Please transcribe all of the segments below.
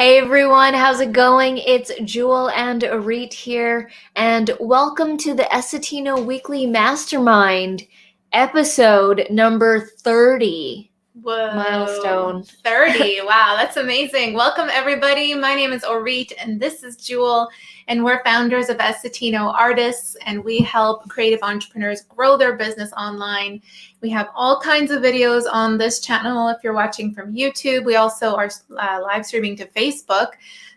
Hey everyone, how's it going? It's Jewel and Arit here, and welcome to the Essetino Weekly Mastermind, episode number 30. Whoa. Milestone. 30. Wow, that's amazing. Welcome, everybody. My name is Orit, and this is Jewel, and we're founders of Essetino Artists, and we help creative entrepreneurs grow their business online. We have all kinds of videos on this channel if you're watching from YouTube. We also are live streaming to Facebook.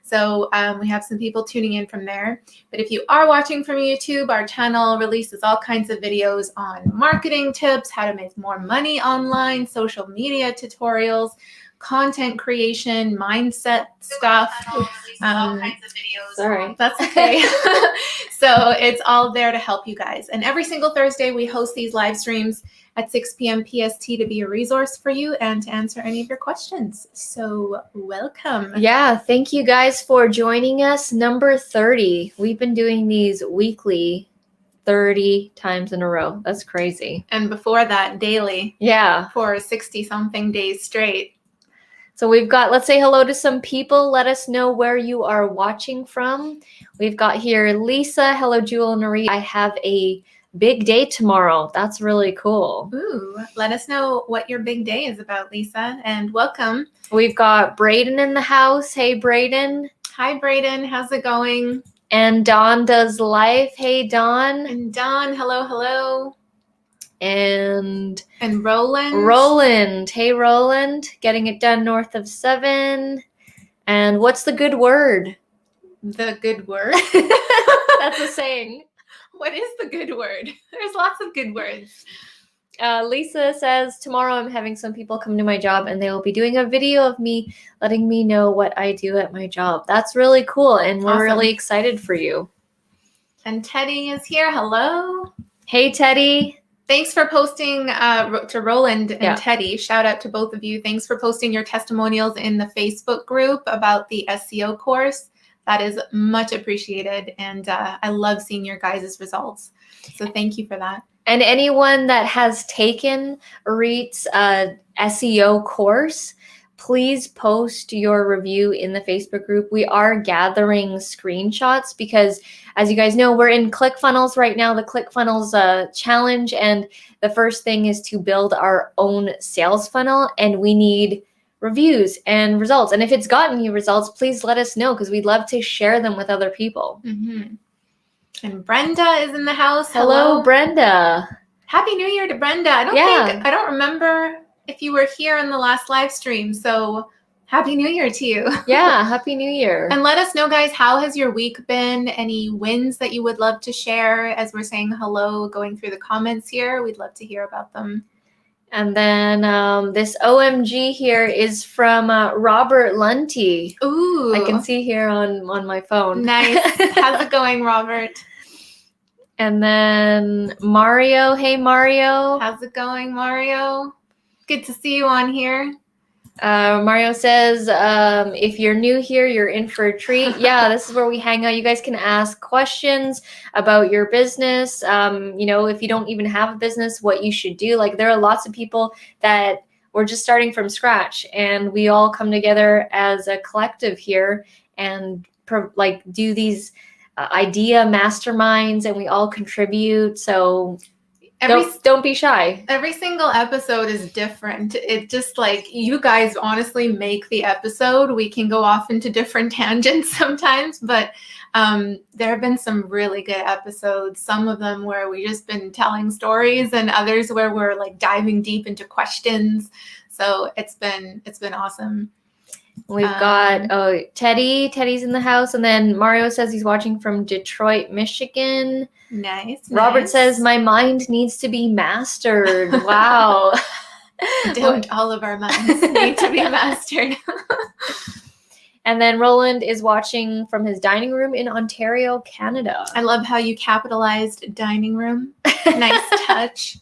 So we have some people tuning in from there. But if you are watching from YouTube, our channel releases all kinds of videos on marketing tips, how to make more money online, social media tutorials, content creation, mindset stuff. All kinds of videos. Sorry. That's okay. So it's all there to help you guys. And every single Thursday, we host these live streams at 6 p.m. PST to be a resource for you and to answer any of your questions. So welcome. Yeah, thank you guys for joining us. Number 30. We've been doing these weekly 30 times in a row. That's crazy. And before that, daily. Yeah. For 60-something days straight. So we've got, let's say hello to some people. Let us know where you are watching from. We've got here Lisa. Hello, Jewel and Marie. I have a big day tomorrow. That's really cool. Ooh, let us know what your big day is about, Lisa, and welcome. We've got Braden in the house. Hey, Braden. Hi, Braden. How's it going? And Dawn does life. Hey, Dawn. And Dawn, hello, hello. And Roland. Roland. Hey, Roland. Getting it done north of 7. And what's the good word? The good word? That's a saying. What is the good word? There's lots of good words. Lisa says, tomorrow I'm having some people come to my job and they will be doing a video of me letting me know what I do at my job. That's really cool. And we're really excited for you. And Teddy is here. Hello. Hey, Teddy. Thanks for posting to Roland and Teddy. Shout out to both of you. Thanks for posting your testimonials in the Facebook group about the Seo course. That is much appreciated. And I love seeing your guys' results. So thank you for that. And anyone that has taken Arit's SEO course, please post your review in the Facebook group. We are gathering screenshots because, as you guys know, we're in ClickFunnels right now, the ClickFunnels challenge. And the first thing is to build our own sales funnel. And we need reviews and results. And if it's gotten you results, please let us know because we'd love to share them with other people. Mm-hmm. And Brenda is in the house. Hello, Brenda. Happy New Year to Brenda. I don't remember if you were here in the last live stream. So Happy New Year to you. Yeah, Happy New Year. And let us know, guys, how has your week been? Any wins that you would love to share as we're saying hello, going through the comments here? We'd love to hear about them. And then this OMG here is from Robert Lunty. Ooh. I can see here on my phone. Nice. How's it going, Robert? And then Mario. Hey, Mario. How's it going, Mario? Good to see you on here. Mario says, if you're new here, you're in for a treat. Yeah, this is where we hang out. You guys can ask questions about your business. If you don't even have a business, what you should do. Like, there are lots of people that we're just starting from scratch, and we all come together as a collective here and do these idea masterminds, and we all contribute. So don't be shy. Every single episode is different. It just you guys honestly make the episode. We can go off into different tangents sometimes, but there have been some really good episodes. Some of them where we just been telling stories, and others where we're diving deep into questions. So it's been awesome. We've got Teddy's in the house, and then Mario says he's watching from Detroit, Michigan. Nice. Robert says my mind needs to be mastered. Wow. Don't all of our minds need to be mastered. And then Roland is watching from his dining room in Ontario, Canada. I love how you capitalized dining room. Nice touch.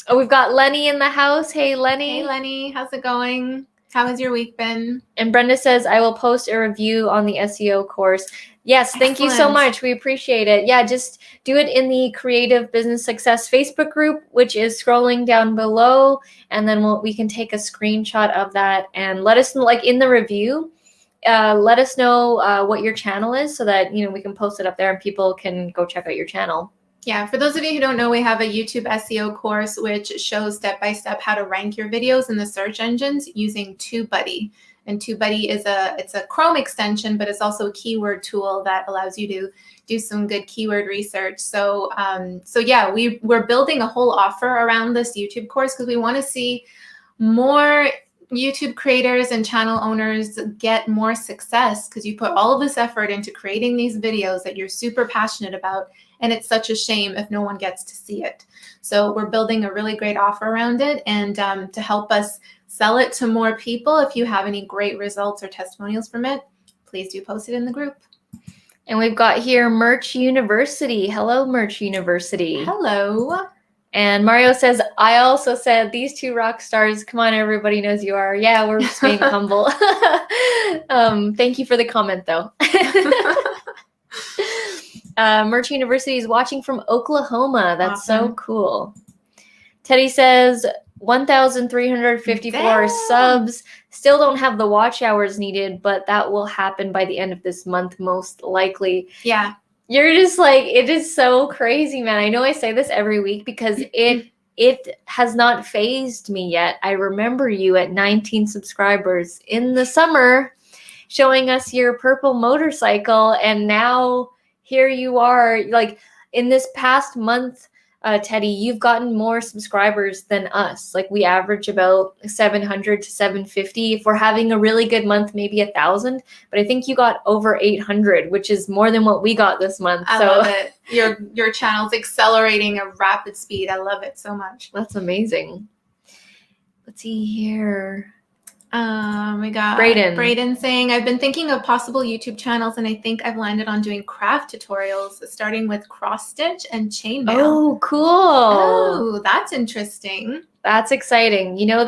Oh, we've got Lenny in the house. Hey, Lenny. Hey, Lenny. How's it going? How has your week been? And Brenda says, I will post a review on the SEO course. Yes, thank you so much. We appreciate it. Yeah, just do it in the Creative Business Success Facebook group, which is scrolling down below. And then we can take a screenshot of that and let us know, in the review, let us know what your channel is so that, we can post it up there and people can go check out your channel. Yeah, for those of you who don't know, we have a YouTube SEO course which shows step-by-step how to rank your videos in the search engines using TubeBuddy. And TubeBuddy it's a Chrome extension, but it's also a keyword tool that allows you to do some good keyword research. So yeah, we're building a whole offer around this YouTube course because we want to see more YouTube creators and channel owners get more success, because you put all of this effort into creating these videos that you're super passionate about, and it's such a shame if no one gets to see it. So we're building a really great offer around it, and to help us sell it to more people, if you have any great results or testimonials from it, please do post it in the group. And we've got here Merch University. Hello, Merch University. Hello. And Mario says, I also said, these two rock stars, come on, everybody knows you are. Yeah, we're just being humble. Thank you for the comment, though. Merch University is watching from Oklahoma. That's awesome. So cool. Teddy says, 1,354 subs. Still don't have the watch hours needed, but that will happen by the end of this month, most likely. Yeah. You're just like, it is so crazy, man. I know I say this every week because it has not phased me yet. I remember you at 19 subscribers in the summer showing us your purple motorcycle, and now here you are. Like, in this past month, Teddy, you've gotten more subscribers than us. Like, we average about 700 to 750. If we're having a really good month, maybe 1,000. But I think you got over 800, which is more than what we got this month. I love it. Your channel's accelerating at rapid speed. I love it so much. That's amazing. Let's see here. We got Brayden saying, I've been thinking of possible YouTube channels, and I think I've landed on doing craft tutorials, starting with cross stitch and chainmail. Oh, cool. Oh, that's interesting. That's exciting. You know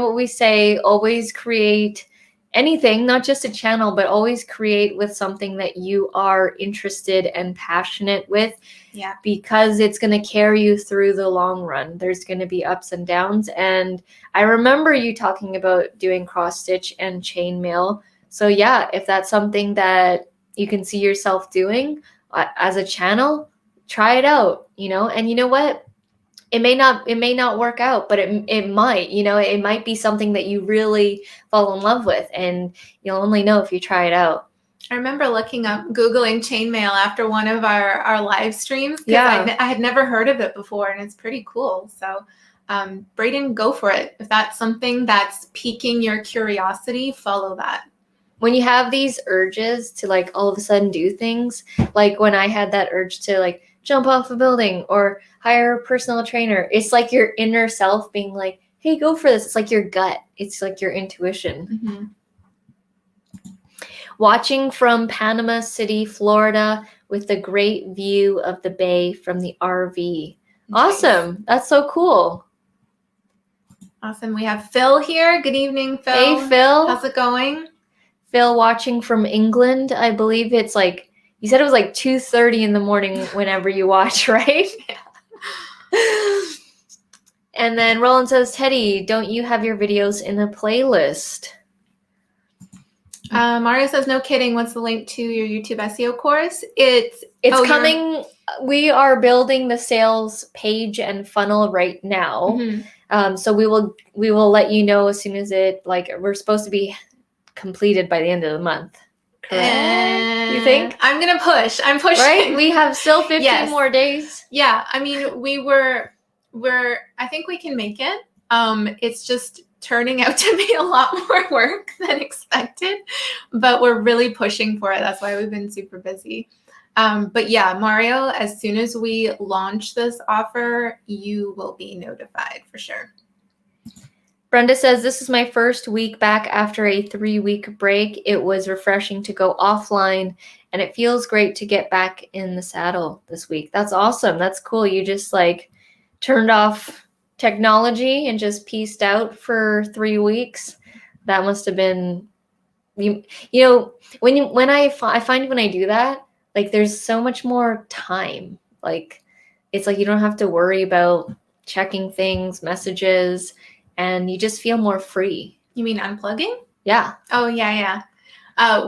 what we say, always create anything, not just a channel, but always create with something that you are interested and passionate with. Yeah. Because it's going to carry you through the long run. There's going to be ups and downs. And I remember you talking about doing cross stitch and chainmail. So yeah, if that's something that you can see yourself doing as a channel, try it out, and you know what? It may not work out, but it might, it might be something that you really fall in love with, and you'll only know if you try it out. I remember Googling chainmail after one of our live streams, because Yeah. I had never heard of it before, and it's pretty cool. So Brayden, go for it. If that's something that's piquing your curiosity, follow that. When you have these urges to like all of a sudden do things, like when I had that urge to like jump off a building or hire a personal trainer, it's like your inner self being like, hey, go for this. It's like your gut. It's like your intuition. Mm-hmm. Watching from Panama City, Florida, with a great view of the bay from the RV. Nice. Awesome. That's so cool. Awesome. We have Phil here. Good evening, Phil. Hey, Phil. How's it going? Phil watching from England. I believe it's like, you said it was like 2:30 in the morning whenever you watch, right? Yeah. And then Roland says, Teddy, don't you have your videos in a playlist? Mario says, no kidding. What's the link to your YouTube SEO course? It's coming. We are building the sales page and funnel right now. Mm-hmm. So we will let you know as soon as we're supposed to be completed by the end of the month. Correct? You think? I'm going to push. I'm pushing. Right? We have still 15 more days. Yeah. I mean, I think we can make it. It's just turning out to be a lot more work than expected, but we're really pushing for it. That's why we've been super busy. But yeah, Mario, as soon as we launch this offer, you will be notified for sure. Brenda says, this is my first week back after a 3-week break. It was refreshing to go offline, and it feels great to get back in the saddle this week. That's awesome. That's cool. You just turned off technology and just pieced out for 3 weeks. That must have been, when I find when I do that, there's so much more time. It's like you don't have to worry about checking things, messages, and you just feel more free. You mean unplugging? Yeah. Oh, yeah.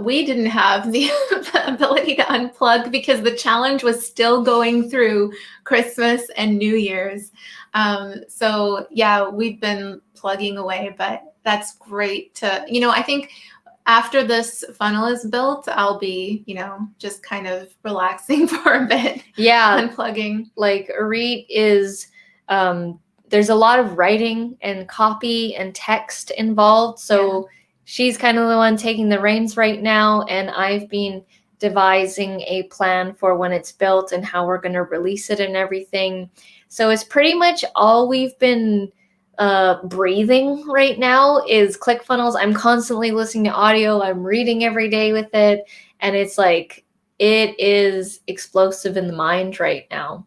We didn't have the ability to unplug because the challenge was still going through Christmas and New Year's. So yeah, we've been plugging away, but that's great to, I think after this funnel is built, I'll be, just kind of relaxing for a bit. Yeah. Unplugging. Like Arit is, there's a lot of writing and copy and text involved. So she's kind of the one taking the reins right now. And I've been devising a plan for when it's built and how we're going to release it and everything. So it's pretty much all we've been breathing right now is ClickFunnels. I'm constantly listening to audio. I'm reading every day with it. And it's like, it is explosive in the mind right now.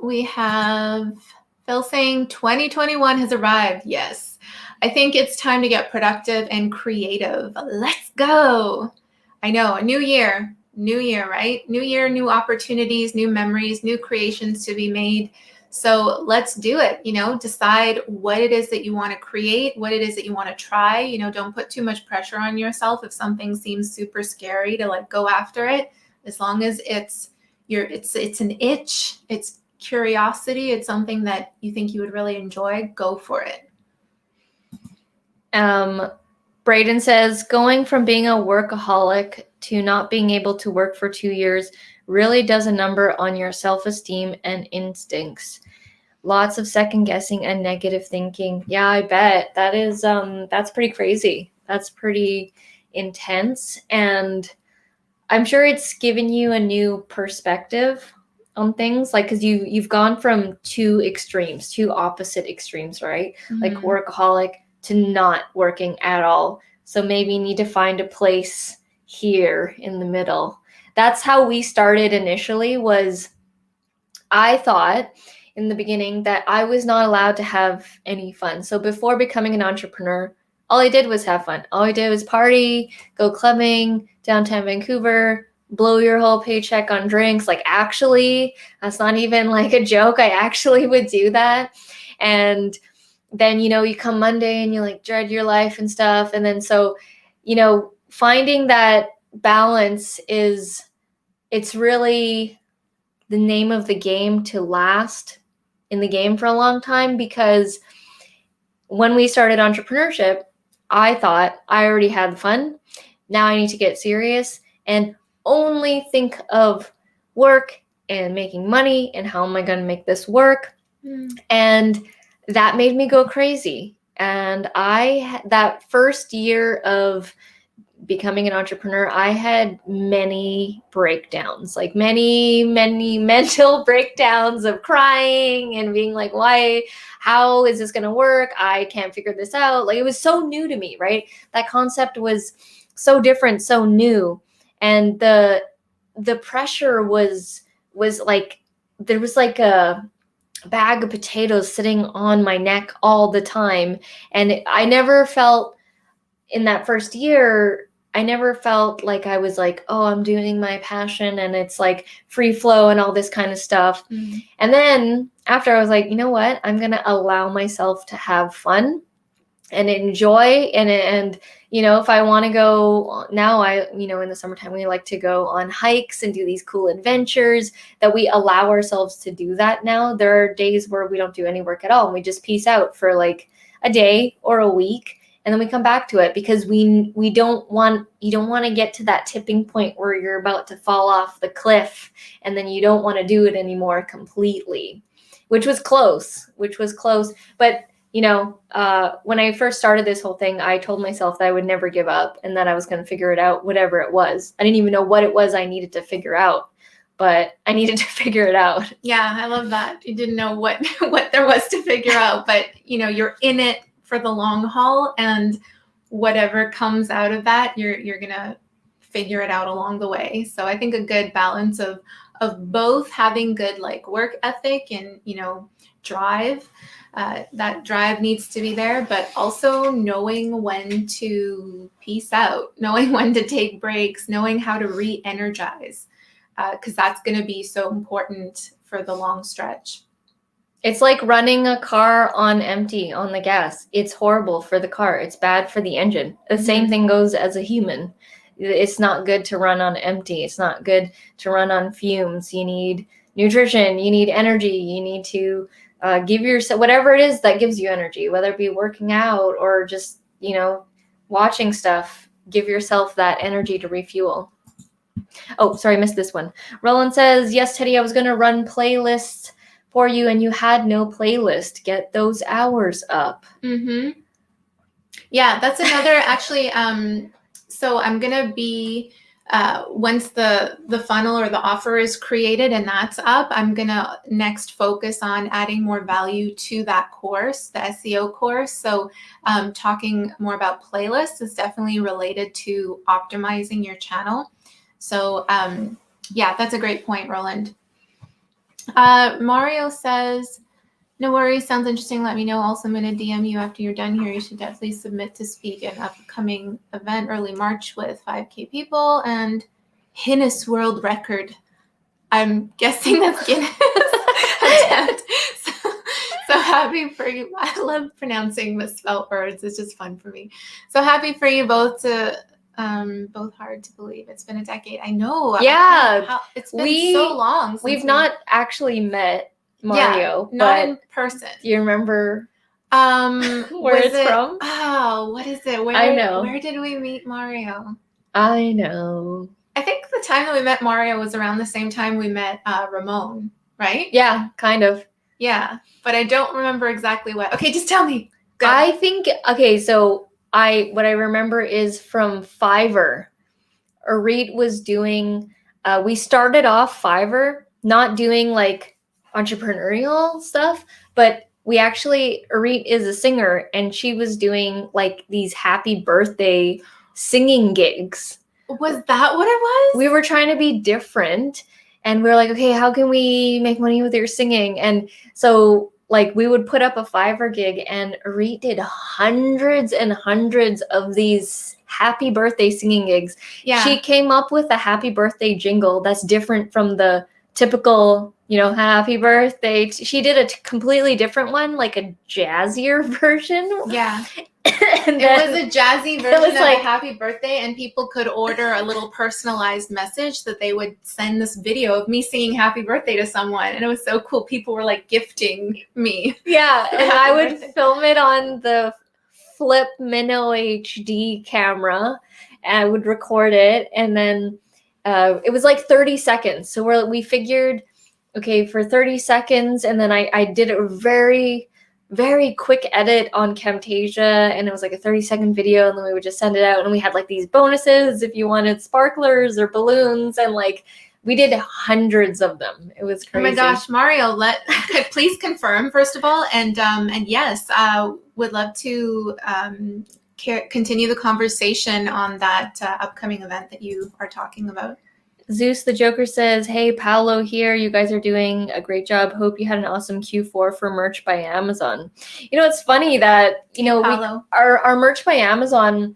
We have Phil saying 2021 has arrived. Yes. I think it's time to get productive and creative. Let's go. I know, a new year, right? New year, new opportunities, new memories, new creations to be made. So let's do it, decide what it is that you want to create, what it is that you want to try. Don't put too much pressure on yourself. If something seems super scary to like go after it, as long as it's an itch, it's curiosity, it's something that you think you would really enjoy, go for it. Braden says, going from being a workaholic to not being able to work for 2 years really does a number on your self-esteem and instincts. Lots of second guessing and negative thinking. Yeah, I bet. That is that's pretty crazy. That's pretty intense. And I'm sure it's given you a new perspective on things, like, because you've gone from two opposite extremes, right? Mm-hmm. Like workaholic to not working at all. So maybe you need to find a place here in the middle. That's how we started initially. Was I thought in the beginning that I was not allowed to have any fun. So before becoming an entrepreneur, all I did was have fun. All I did was party, go clubbing, downtown Vancouver, blow your whole paycheck on drinks. Like, actually, that's not even like a joke. I actually would do that. And then, you come Monday and you like dread your life and stuff. And then so, finding that balance it's really the name of the game to last in the game for a long time. Because when we started entrepreneurship, I thought I already had fun. Now I need to get serious and only think of work and making money and how am I going to make this work. And that made me go crazy. And that first year of becoming an entrepreneur, I had many breakdowns, like many mental breakdowns of crying and being like, how is this going to work? I can't figure this out. Like, it was so new to me, right? That concept was so different, so new. And the pressure was like, there was like a bag of potatoes sitting on my neck all the time. And I never felt in that first year, I never felt like I was like, oh, I'm doing my passion and it's like free flow and all this kind of stuff. And then after, I was like, you know what? I'm going to allow myself to have fun and enjoy. And if I want to go now, in the summertime, we like to go on hikes and do these cool adventures, that we allow ourselves to do that now. There are days where we don't do any work at all and we just peace out for like a day or a week. And then we come back to it because you don't want to get to that tipping point where you're about to fall off the cliff and then you don't want to do it anymore completely, which was close. But, when I first started this whole thing, I told myself that I would never give up and that I was going to figure it out, whatever it was. I didn't even know what it was I needed to figure out, but I needed to figure it out. Yeah, I love that. You didn't know what there was to figure out, but, you're in it for the long haul, and whatever comes out of that, you're gonna figure it out along the way. So I think a good balance of both having good like work ethic and drive, that drive needs to be there, but also knowing when to peace out, knowing when to take breaks, knowing how to re-energize, because that's going to be so important for the long stretch. It's like running a car on empty on the gas. It's horrible for the car. It's bad for the engine. The same thing goes as a human. It's not good to run on empty. It's not good to run on fumes. You need nutrition. You need energy. You need to give yourself whatever it is that gives you energy, whether it be working out or just, watching stuff. Give yourself that energy to refuel. Oh, sorry, I missed this one. Roland says, yes, Teddy, I was going to run playlists for you and you had no playlist. Get those hours up. Mm-hmm. Yeah, that's another actually. So I'm going to be, once the funnel or the offer is created and that's up, I'm going to next focus on adding more value to that course, the SEO course. So talking more about playlists is definitely related to optimizing your channel. So yeah, that's a great point, Roland. Mario says, no worries, sounds interesting. Let me know. Also, I'm going to DM you after you're done here. You should definitely submit to speak at an upcoming event early March with 5K people and Guinness World Record. I'm guessing that's Guinness attempt. So happy for you. I love pronouncing misspelled words. It's just fun for me. So happy for you both to... both hard to believe. It's been a decade. I know. Yeah. It's been so long. We've not actually met Mario. Yeah, not but in person. Do you remember where it's from? Oh, what is it? I know. Where did we meet Mario? I know. I think the time that we met Mario was around the same time we met Ramon, right? Yeah, kind of. Yeah, but I don't remember exactly what. Okay, just tell me. Go. I think, so what I remember is from Fiverr. Arit was doing, we started off Fiverr, not doing like entrepreneurial stuff, but we actually, Arit is a singer and she was doing like these happy birthday singing gigs. Was that what it was? We were trying to be different and we were like, okay, how can we make money with your singing? And so like we would put up a Fiverr gig and Arit did hundreds and hundreds of these happy birthday singing gigs. Yeah. She came up with a happy birthday jingle that's different from the typical, happy birthday. She did a completely different one, like a jazzier version. Yeah. And it was a jazzy version of like, a happy birthday, and people could order a little personalized message that they would send this video of me singing happy birthday to someone. And it was so cool. People were like gifting me. Yeah. And I would film it on the Flip Minnow HD camera and I would record it. And then it was like 30 seconds. So we figured, okay, for 30 seconds. And then I did a very, very quick edit on Camtasia and it was like a 30-second video and then we would just send it out and we had like these bonuses if you wanted sparklers or balloons and like we did hundreds of them. It was crazy. Oh my gosh, Mario, please confirm first of all and yes, would love to continue the conversation on that upcoming event that you are talking about. Zeus the Joker says, hey, Paolo here. You guys are doing a great job. Hope you had an awesome Q4 for merch by Amazon. It's funny that, our merch by Amazon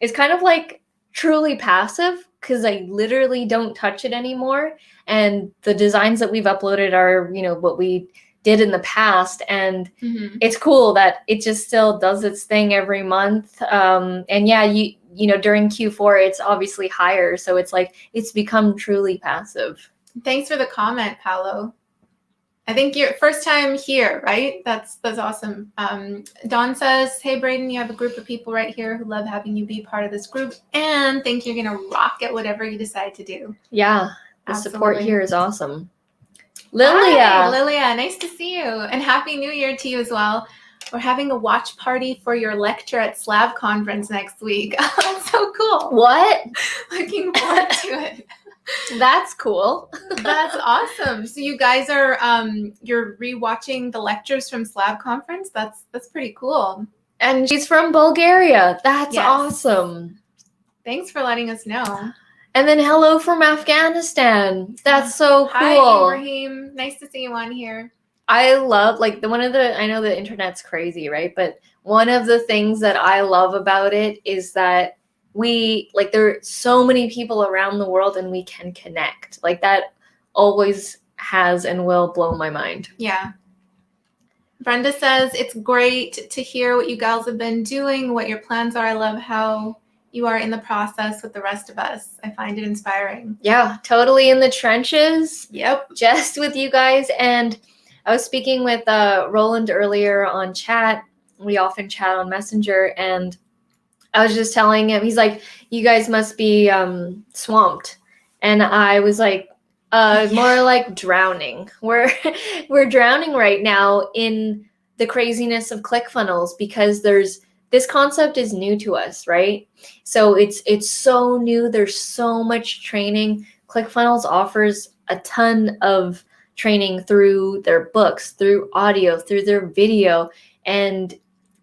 is kind of like truly passive because I literally don't touch it anymore. And the designs that we've uploaded are, what we did in the past. And it's cool that it just still does its thing every month. And yeah, during Q4, it's obviously higher. So it's like, it's become truly passive. Thanks for the comment, Paolo. I think your first time here, right? That's awesome. Dawn says, hey, Braden, you have a group of people right here who love having you be part of this group and think you're going to rock at whatever you decide to do. Yeah, the Absolutely. Support here is awesome. Lilia. Hi, Lilia, nice to see you. And Happy New Year to you as well. We're having a watch party for your lecture at Slav Conference next week. That's so cool. What? Looking forward to it. That's cool. That's awesome. So you guys are you're rewatching the lectures from Slav Conference? That's pretty cool. And she's from Bulgaria. That's awesome. Thanks for letting us know. And then hello from Afghanistan. That's so cool. Hi, Ibrahim. Nice to see you on here. I love, I know the internet's crazy, right? But one of the things that I love about it is that there are so many people around the world and we can connect. Like that always has and will blow my mind. Yeah. Brenda says, it's great to hear what you gals have been doing, what your plans are. I love how you are in the process with the rest of us. I find it inspiring. Yeah, totally in the trenches. Yep. Just with you guys. And I was speaking with Roland earlier on chat. We often chat on Messenger, and I was just telling him, he's like, you guys must be swamped. And I was like, more like drowning. We're drowning right now in the craziness of ClickFunnels, because this concept is new to us, right? So it's so new. There's so much training. ClickFunnels offers a ton of training through their books, through audio, through their video, and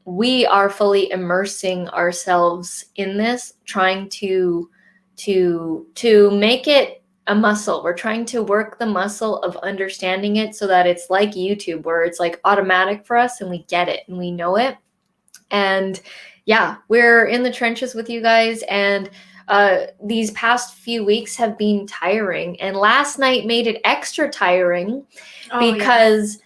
we are fully immersing ourselves in this, trying to make it a muscle. We're trying to work the muscle of understanding it so that it's like YouTube, where it's like automatic for us and we get it and we know it. And yeah, we're in the trenches with you guys, and these past few weeks have been tiring, and last night made it extra tiring because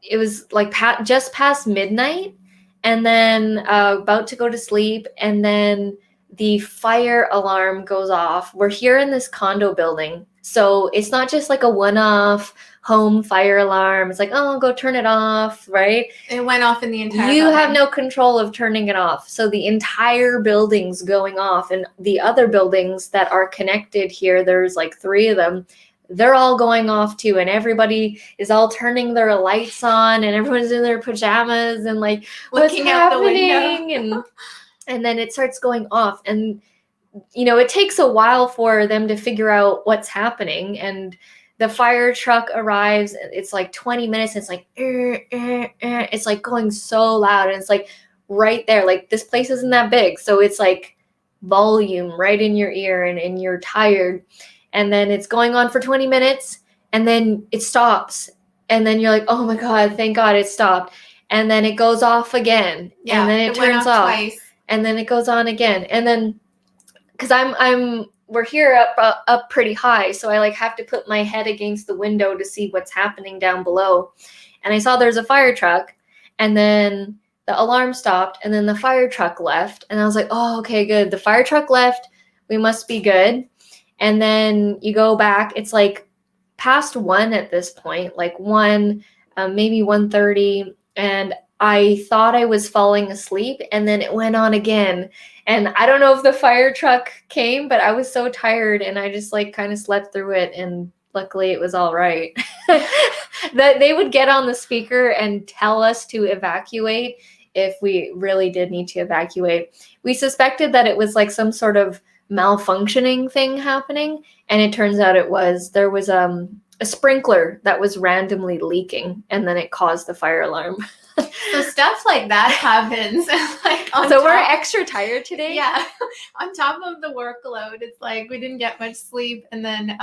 it was like just past midnight, and then about to go to sleep, and then the fire alarm goes off. We're here in this condo building, so it's not just like a one-off home fire alarm. It's like, oh, go turn it off, right? It went off in the entire You building. have no control of turning it off. So the entire building's going off, and the other buildings that are connected here, there's like 3 of them, they're all going off too, and everybody is all turning their lights on, and everyone's in their pajamas and like, what's happening? And then it starts going off, and it takes a while for them to figure out what's happening. And the fire truck arrives. It's like 20 minutes. It's like, it's like going so loud, and it's like right there. Like, this place isn't that big, so it's like volume right in your ear, and you're tired. And then it's going on for 20 minutes, and then it stops, and then you're like, oh my God, thank God it stopped. And then it goes off again, and then it turns off twice. And then it goes on again. And then, because we're here up pretty high, so I like have to put my head against the window to see what's happening down below. And I saw there's a fire truck, and then the alarm stopped, and then the fire truck left, and I was like, oh, okay, good. The fire truck left. We must be good. And then you go back. It's like past 1 at this point, like 1, maybe 1:30, and I thought I was falling asleep, and then it went on again. And I don't know if the fire truck came, but I was so tired, and I just like kind of slept through it, and luckily it was all right. That they would get on the speaker and tell us to evacuate if we really did need to evacuate. We suspected that it was like some sort of malfunctioning thing happening, and it turns out there was a sprinkler that was randomly leaking, and then it caused the fire alarm. So stuff like that happens. We're extra tired today. Yeah. On top of the workload, it's like we didn't get much sleep, and then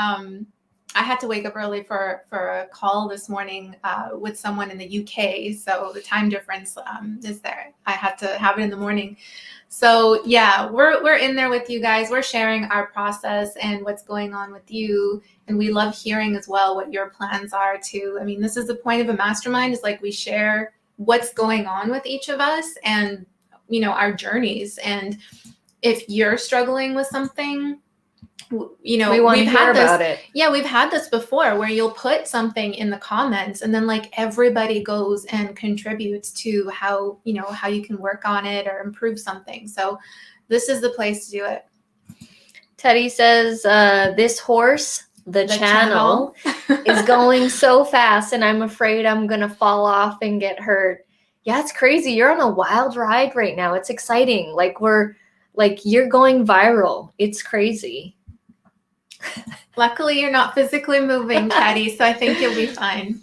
I had to wake up early for a call this morning with someone in the UK. So the time difference is there. I had to have it in the morning. So yeah, we're in there with you guys. We're sharing our process and what's going on with you. And we love hearing as well what your plans are too. I mean, this is the point of a mastermind, is like we share what's going on with each of us and, our journeys. And if you're struggling with something, we want to hear about it. Yeah, we've had this before where you'll put something in the comments, and then like everybody goes and contributes to how you can work on it or improve something. So this is the place to do it. Teddy says, this horse, the channel is going so fast, and I'm afraid I'm going to fall off and get hurt. Yeah, it's crazy. You're on a wild ride right now. It's exciting. You're going viral. It's crazy. Luckily, you're not physically moving, Teddy, so I think you'll be fine.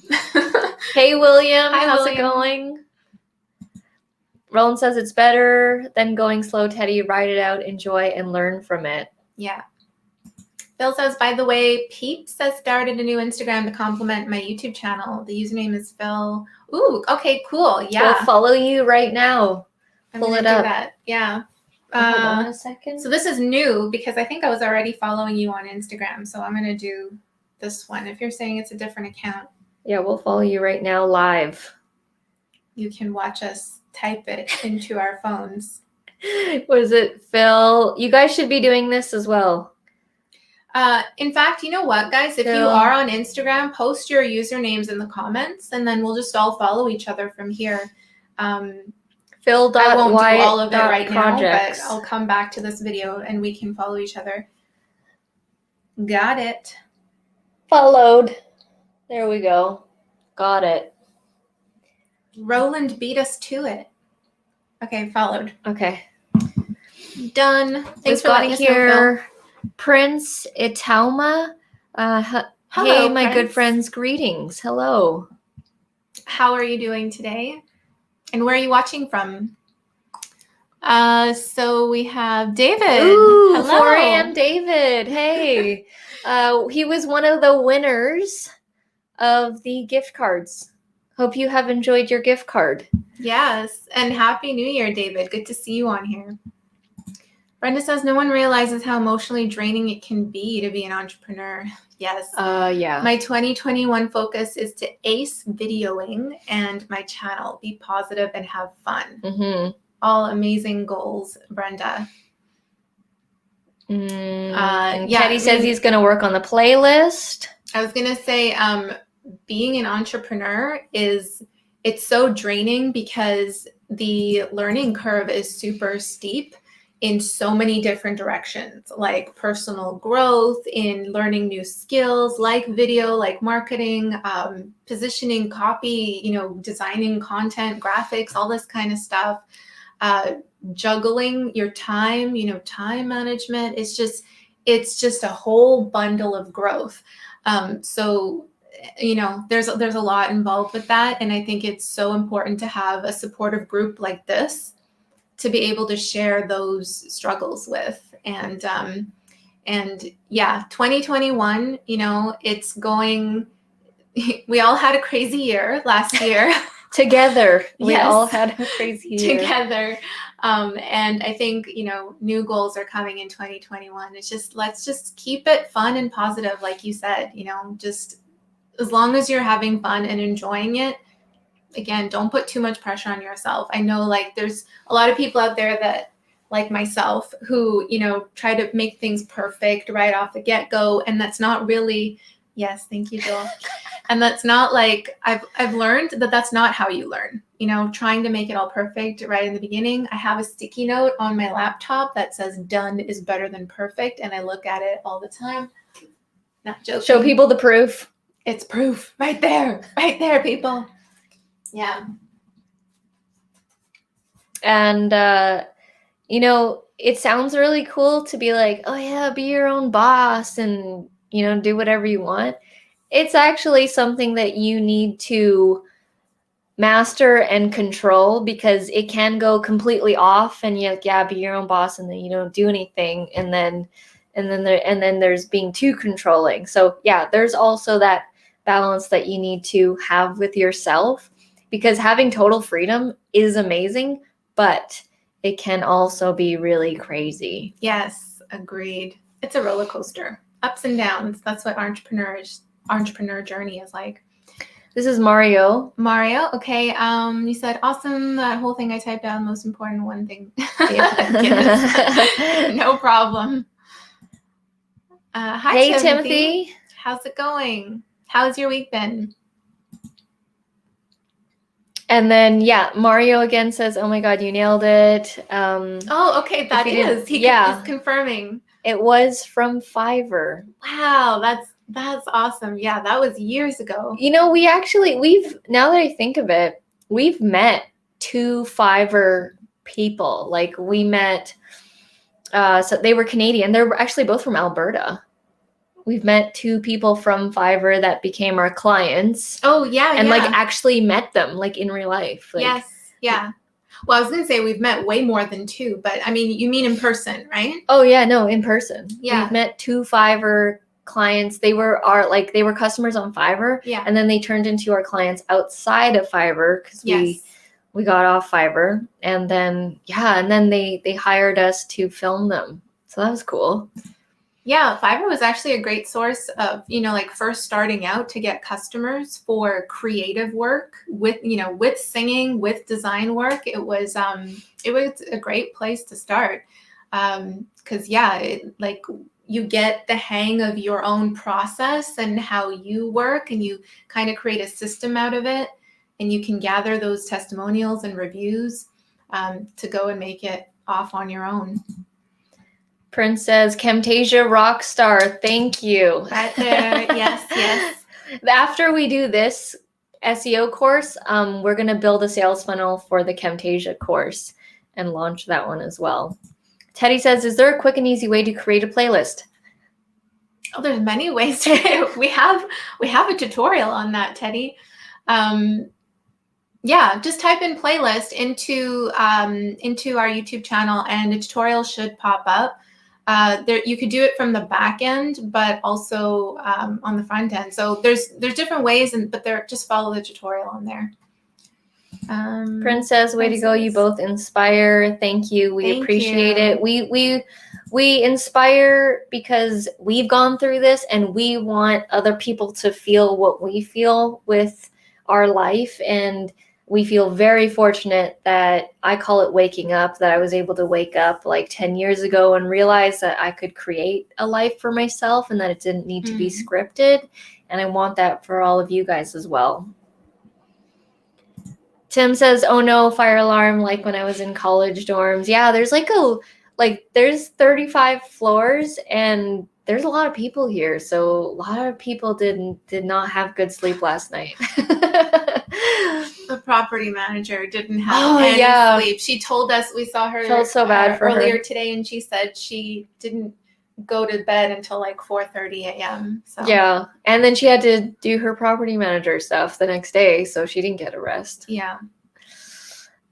Hey, William. Hi, how's William. it going? Roland says it's better than going slow, Teddy. Ride it out, enjoy, and learn from it. Yeah. Phil says, by the way, Peeps has started a new Instagram to complement my YouTube channel. The username is Phil. Ooh, okay, cool. Yeah. We'll follow you right now. Pull it up. That. Yeah. Hold on a second. So this is new because I think I was already following you on Instagram. So I'm going to do this one. If you're saying it's a different account. Yeah, we'll follow you right now live. You can watch us type it into our phones. What is it, Phil? You guys should be doing this as well. In fact, you know what, guys? If you are on Instagram, post your usernames in the comments, and then we'll just all follow each other from here. Phil. I won't do all of it right projects. now, but I'll come back to this video and we can follow each other. Got it. Followed. There we go. Got it. Roland beat us to it. Okay, followed. Okay. Done. Thanks for letting us know, Phil. Prince Itauma. Hello, hey, my Prince. good friends. Greetings. Hello. How are you doing today? And where are you watching from? So we have David. Ooh, hello. 4 a.m. David. Hey. He was one of the winners of the gift cards. Hope you have enjoyed your gift card. Yes, and Happy New Year, David. Good to see you on here. Brenda says, no one realizes how emotionally draining it can be to be an entrepreneur. Yes. Yeah. My 2021 focus is to ace videoing and my channel. Be positive and have fun. Mm-hmm. All amazing goals, Brenda. Teddy says he's going to work on the playlist. I was going to say, being an entrepreneur it's so draining because the learning curve is super steep in so many different directions, like personal growth, in learning new skills, like video, like marketing, positioning, copy, designing content, graphics, all this kind of stuff, juggling your time, time management. It's just a whole bundle of growth. So there's a lot involved with that. And I think it's so important to have a supportive group like this to be able to share those struggles with. And yeah, 2021, it's going, we all had a crazy year last year. Together. We Yes. all had a crazy year. Together. And I think, new goals are coming in 2021. Let's just keep it fun and positive. Like you said, just as long as you're having fun and enjoying it, again, don't put too much pressure on yourself. I know there's a lot of people out there that, like myself, who, try to make things perfect right off the get-go. And that's not really, yes, thank you, Joel. And that's not I've learned that that's not how you learn, trying to make it all perfect right in the beginning. I have a sticky note on my laptop that says done is better than perfect. And I look at it all the time. Not joking. Show people the proof. It's proof right there, people. Yeah. And, it sounds really cool to be like, oh yeah, be your own boss and, do whatever you want. It's actually something that you need to master and control, because it can go completely off and you're like, yeah, be your own boss, and then you don't do anything. And then there's being too controlling. So yeah, there's also that balance that you need to have with yourself, because having total freedom is amazing, but it can also be really crazy. Yes, agreed. It's a roller coaster, ups and downs. That's what entrepreneur journey is like. This is Mario. Mario, okay. You said awesome. That whole thing I typed down. Most important one thing. No problem. Hi, hey, Timothy. How's it going? How's your week been? And then, yeah, Mario again says, oh my God, you nailed it. Oh, okay. That is. He's confirming. It was from Fiverr. Wow, that's awesome. Yeah, that was years ago. Now that I think of it, we've met 2 Fiverr people. We met, so they were Canadian. They're actually both from Alberta. We've met 2 people from Fiverr that became our clients. Oh, yeah. And actually met them in real life. Yes. Yeah. Well, I was going to say we've met way more than 2, but I mean, you mean in person, right? Oh yeah, no, in person. Yeah. We've met 2 Fiverr clients. They were they were customers on Fiverr. Yeah. And then they turned into our clients outside of Fiverr, because we got off Fiverr. And then, they hired us to film them. So that was cool. Yeah, Fiverr was actually a great source of, like first starting out to get customers for creative work with, with singing, with design work. It was a great place to start. 'Cause like you get the hang of your own process and how you work, and you kind of create a system out of it, and you can gather those testimonials and reviews to go and make it off on your own. Prince says, Camtasia Rockstar, thank you. Right there, yes. After we do this SEO course, we're going to build a sales funnel for the Camtasia course and launch that one as well. Teddy says, is there a quick and easy way to create a playlist? Oh, there's many ways to. We have a tutorial on that, Teddy. Just type in playlist into our YouTube channel, and a tutorial should pop up. There, you could do it from the back end, but also on the front end. So there's different ways, but just follow the tutorial on there. Princess, way to go! You both inspire. Thank you. We appreciate it. We inspire because we've gone through this, and we want other people to feel what we feel with our life. And we feel very fortunate that I call it waking up, that I was able to wake up like 10 years ago and realize that I could create a life for myself and that it didn't need to be scripted. And I want that for all of you guys as well. Tim says, oh no, fire alarm, like when I was in college dorms. Yeah, there's there's 35 floors, and there's a lot of people here. So a lot of people did not have good sleep last night. The property manager didn't have any sleep. She told us, we saw her felt so bad for earlier her today, and she said she didn't go to bed until like 4:30 a.m. So yeah, and then she had to do her property manager stuff the next day, so she didn't get a rest. Yeah.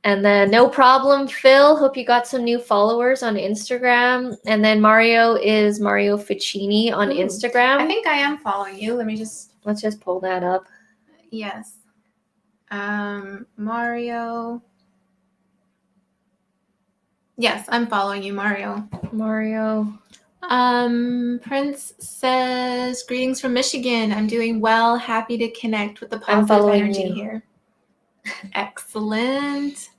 And then no problem, Phil. Hope you got some new followers on Instagram. And then Mario is Mario Ficini on Instagram. I think I am following you. Let's just pull that up. Yes. Mario. Yes, I'm following you, Mario. Prince says, greetings from Michigan. I'm doing well. Happy to connect with the positive energy here. Excellent.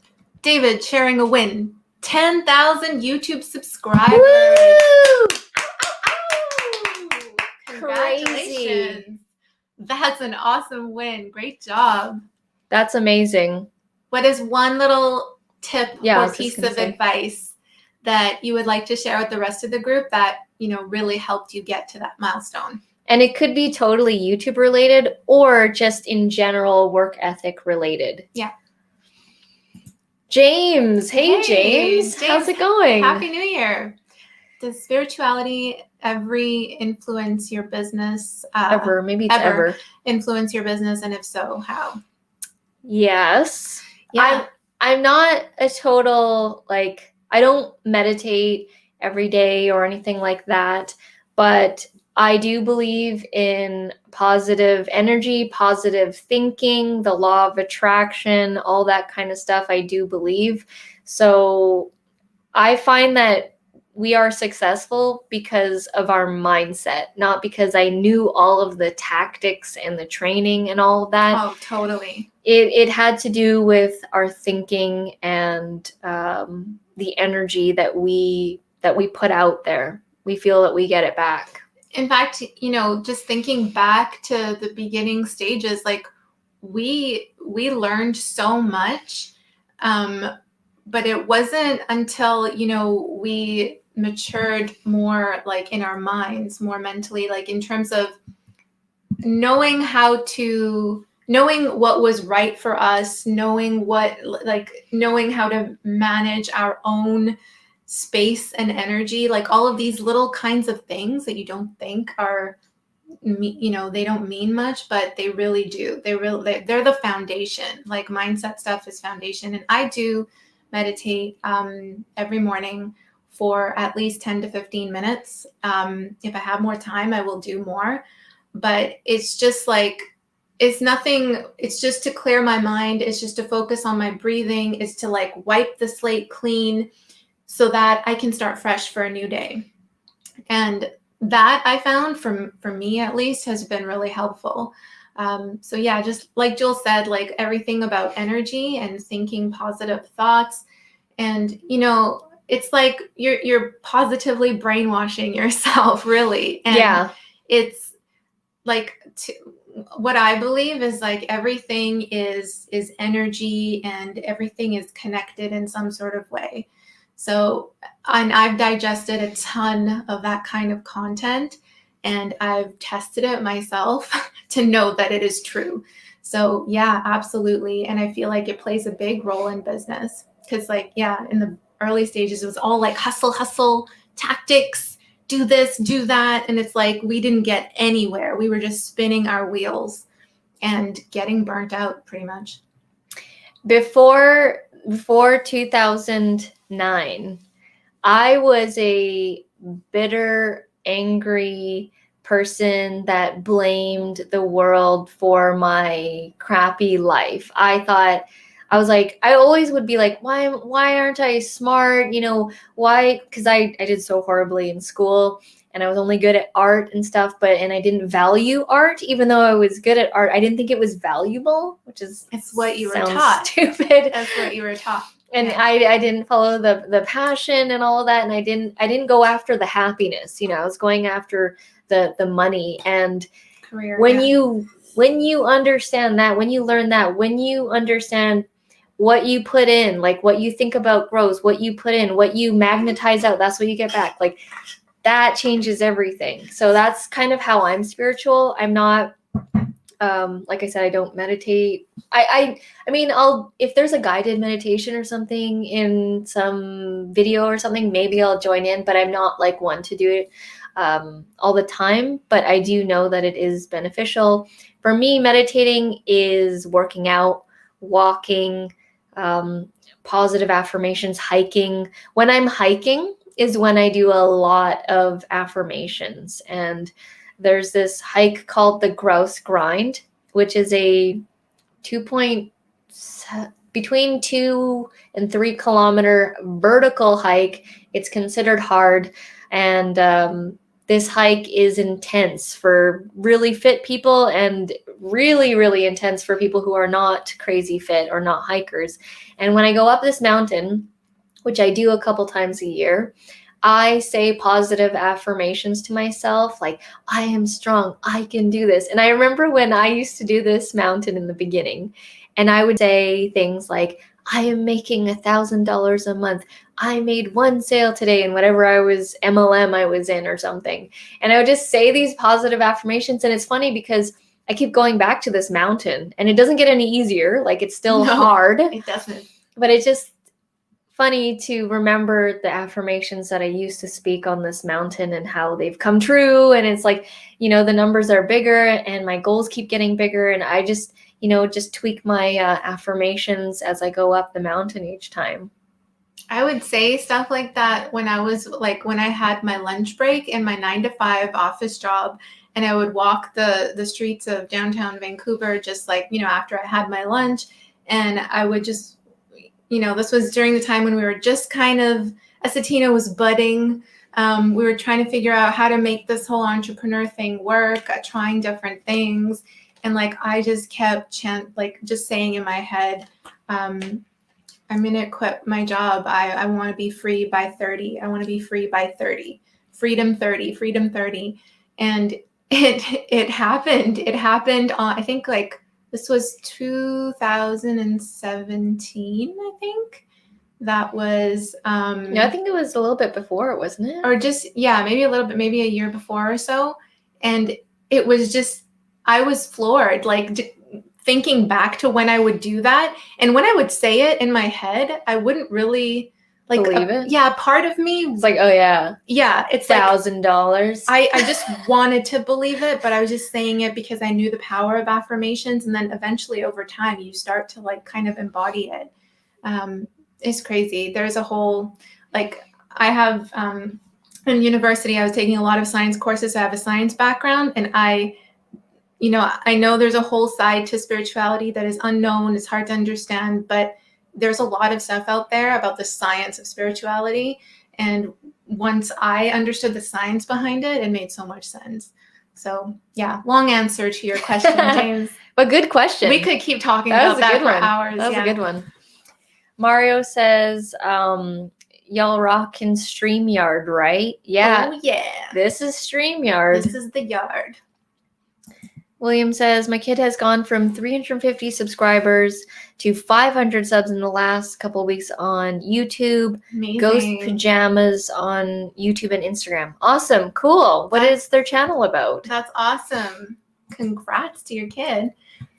David sharing a win. 10,000 YouTube subscribers. Woo! Congratulations. Crazy. That's an awesome win. Great job. That's amazing. What is one little tip or piece of advice that you would like to share with the rest of the group that, really helped you get to that milestone? And it could be totally YouTube related or just in general work ethic related. Yeah. James. Hey, James. How's it going? Happy New Year. Does spirituality ever influence your business? Ever influence your business, and if so, how? Yes. Yeah. I'm not a total, I don't meditate every day or anything like that, but I do believe in positive energy, positive thinking, the law of attraction, all that kind of stuff. I do believe. So I find that we are successful because of our mindset, not because I knew all of the tactics and the training and all of that. Oh, totally. It had to do with our thinking and the energy that we put out there. We feel that we get it back. In fact, just thinking back to the beginning stages, we learned so much, but it wasn't until, we matured more, in our minds, more mentally, in terms of knowing what was right for us, knowing how to manage our own space and energy, all of these little kinds of things that you don't think are, they don't mean much, but they really do. They're the foundation. Mindset stuff is foundation. And I do meditate every morning for at least 10 to 15 minutes. If I have more time, I will do more. But it's just it's nothing. It's just to clear my mind. It's just to focus on my breathing. It's to wipe the slate clean so that I can start fresh for a new day. And that I found for me at least has been really helpful. So yeah, just like Jill said, like everything about energy and thinking positive thoughts. And it's like you're positively brainwashing yourself, really. And Yeah. it's like what I believe is like everything is energy and everything is connected in some sort of way. So, and I've digested a ton of that kind of content, and I've tested it myself to know that it is true. So yeah, absolutely. And I feel like it plays a big role in business because, like, yeah, in the early stages, it was all like hustle tactics, do this, do that. And it's like we didn't get anywhere. We were just spinning our wheels and getting burnt out pretty much. Before 2009, I was a bitter, angry person that blamed the world for my crappy life. I was like, I always would be like, why aren't I smart? Why? Because I did so horribly in school, and I was only good at art and stuff, and I didn't value art, even though I was good at art. I didn't think it was valuable, which is It's what you were sounds taught. stupid. That's what you were taught. And Yeah. I didn't follow the passion and all of that, and I didn't go after the happiness. I was going after the money. And Career. when Yeah. you understand that, when you learn that, when you understand what you put in, like what you think about grows, what you put in, what you magnetize out, that's what you get back. Like that changes everything. So that's kind of how I'm spiritual. I'm not like I said, I don't meditate. I mean, if there's a guided meditation or something in some video or something, maybe I'll join in, but I'm not like one to do it all the time. But I do know that it is beneficial. For me, meditating is working out, walking, positive affirmations, hiking. When I'm hiking is when I do a lot of affirmations. And there's this hike called the Grouse Grind, which is a between 2 and 3 kilometer vertical hike. It's considered hard, and this hike is intense for really fit people and really, really intense for people who are not crazy fit or not hikers. And when I go up this mountain, which I do a couple times a year, I say positive affirmations to myself, like, I am strong, I can do this. And I remember when I used to do this mountain in the beginning, and I would say things like, I am making $1,000 a month. I made one sale today in whatever MLM I was in or something. And I would just say these positive affirmations. And it's funny because I keep going back to this mountain, and it doesn't get any easier. Like, it's still hard. It doesn't. But it's just funny to remember the affirmations that I used to speak on this mountain and how they've come true. And it's like, the numbers are bigger and my goals keep getting bigger. And I just, just tweak my affirmations as I go up the mountain each time. I would say stuff like that when I had my lunch break in my 9-to-5 office job, and I would walk the streets of downtown Vancouver, just like, after I had my lunch, and I would just, this was during the time when we were just kind of, Essetino was budding. We were trying to figure out how to make this whole entrepreneur thing work, trying different things. And like, I just kept just saying in my head, I'm going to quit my job. I want to be free by 30. I want to be free by 30. Freedom 30, freedom 30. And it happened. It happened on, I think like, this was 2017, I think. That was I think it was a little bit before, wasn't it? Or just, yeah, maybe a little bit, maybe a year before or so. And it was just, I was floored, like thinking back to when I would do that. And when I would say it in my head, I wouldn't really like believe it. Yeah, part of me, it's like, oh yeah, it's $1,000. I just wanted to believe it, but I was just saying it because I knew the power of affirmations. And then eventually over time, you start to like kind of embody it. It's crazy. There's a whole, like, I have in university, I was taking a lot of science courses. I have a science background, and I know there's a whole side to spirituality that is unknown. It's hard to understand, but there's a lot of stuff out there about the science of spirituality. And once I understood the science behind it, it made so much sense. So yeah, long answer to your question, James. But good question. We could keep talking about that for hours. That was a good one. Mario says, y'all rockin' StreamYard, right? Yeah. Oh, yeah. This is StreamYard. This is the yard. William says, my kid has gone from 350 subscribers to 500 subs in the last couple of weeks on YouTube. Amazing. Ghost Pajamas on YouTube and Instagram. Awesome. Cool. What is their channel about? That's awesome. Congrats to your kid.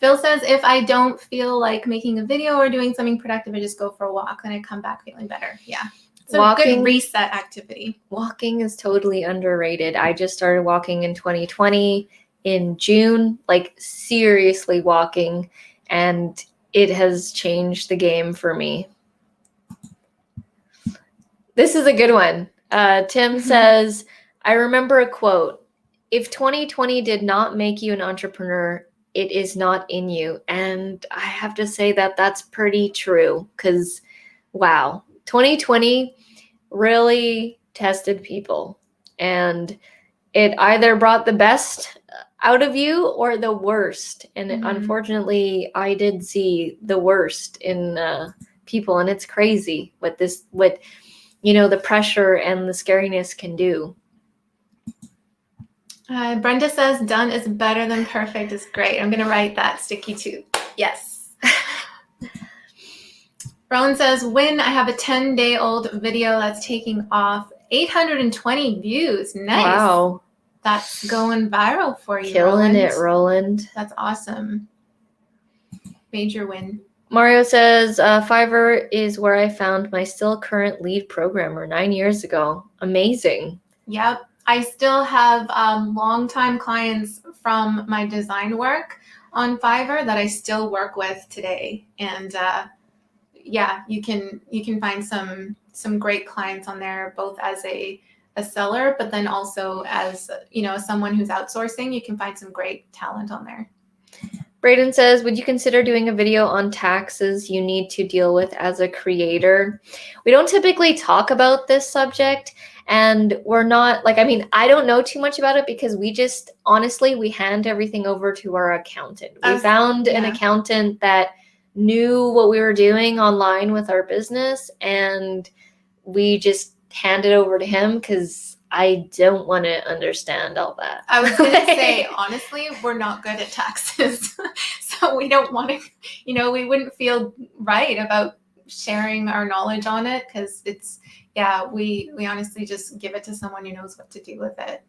Phil says, if I don't feel like making a video or doing something productive, I just go for a walk and I come back feeling better. Yeah. It's a good reset activity. Walking is totally underrated. I just started walking in 2020 in June, like seriously walking, and it has changed the game for me. This is a good one. Tim says, I remember a quote, if 2020 did not make you an entrepreneur, it is not in you. And I have to say that that's pretty true because, wow, 2020 really tested people, and it either brought the best out of you or the worst. And unfortunately, I did see the worst in people, and it's crazy what the pressure and the scariness can do. Brenda says, done is better than perfect is great. I'm going to write that sticky too. Yes. Rowan says, when I have a 10-day-old video that's taking off 820 views. Nice. Wow. That's going viral for you. Killing it, Roland. That's awesome. Major win. Mario says, Fiverr is where I found my still current lead programmer 9 years ago. Amazing. Yep. I still have longtime clients from my design work on Fiverr that I still work with today. And yeah, you can find some great clients on there, both as a seller, but then also as, someone who's outsourcing. You can find some great talent on there. Braden says, would you consider doing a video on taxes you need to deal with as a creator? We don't typically talk about this subject, and we're not I don't know too much about it because we hand everything over to our accountant. We found an accountant that knew what we were doing online with our business, and we just hand it over to him because I don't want to understand all that. I was going to say, honestly, we're not good at taxes. So we don't want to, we wouldn't feel right about sharing our knowledge on it because we honestly just give it to someone who knows what to do with it.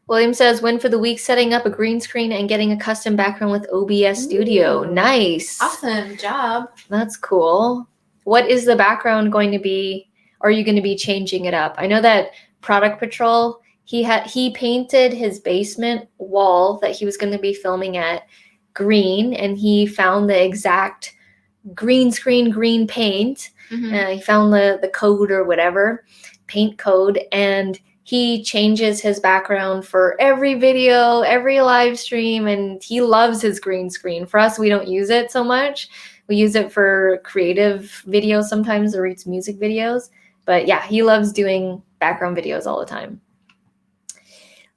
William says, win for the week, setting up a green screen and getting a custom background with OBS Studio. Nice. Awesome job. That's cool. What is the background going to be? Are you going to be changing it up? I know that Product Patrol, he painted his basement wall that he was going to be filming at green, and he found the exact green screen green paint. He found the code or whatever, paint code, and he changes his background for every video, every live stream, and he loves his green screen. For us, we don't use it so much. We use it for creative videos sometimes, or it's music videos. But yeah, he loves doing background videos all the time.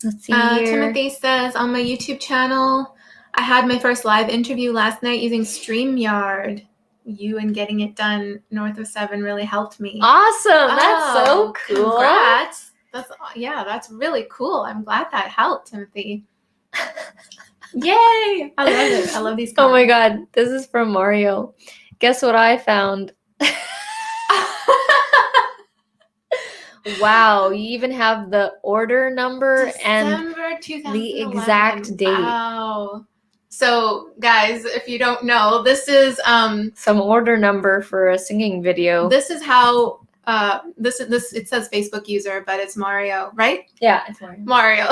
Let's see here. Timothy says, on my YouTube channel, I had my first live interview last night using StreamYard. You and getting it done north of 7 really helped me. Awesome. That's so cool. Congrats. That's really cool. I'm glad that helped, Timothy. Yay. I love it. I love these comments. Oh my God. This is from Mario. Guess what I found? Wow, you even have the order number and the exact date. Wow. So, guys, if you don't know, this is some order number for a singing video. This is how this it says Facebook user, but it's Mario, right? Yeah, it's Mario.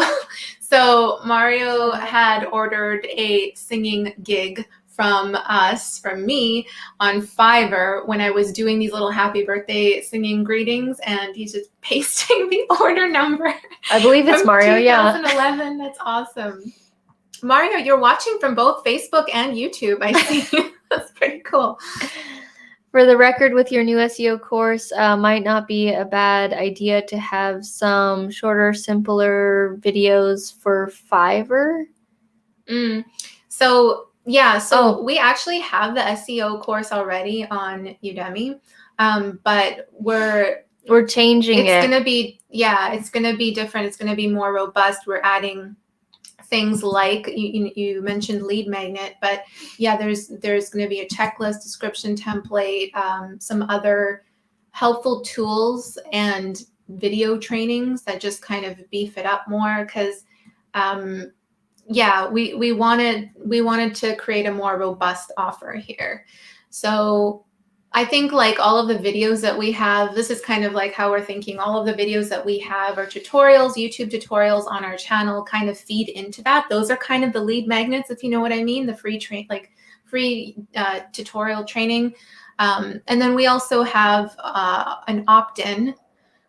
So Mario had ordered a singing gig from me on Fiverr when I was doing these little happy birthday singing greetings, and he's just pasting the order number. I believe it's Mario, 2011. That's awesome. Mario, you're watching from both Facebook and YouTube, I see. That's pretty cool. For the record, with your new SEO course, might not be a bad idea to have some shorter, simpler videos for Fiverr. So we actually have the SEO course already on Udemy, but we're changing it. It's gonna be different. It's gonna be more robust. We're adding things like you mentioned lead magnet, but there's going to be a checklist, description template, some other helpful tools and video trainings that just kind of beef it up more, because we wanted to create a more robust offer here. So I think like all of the videos that we have, this is kind of like how we're thinking. All of the videos that we have are tutorials, YouTube tutorials on our channel kind of feed into that. Those are kind of the lead magnets, if you know what I mean, the free tutorial training. And then we also have an opt-in.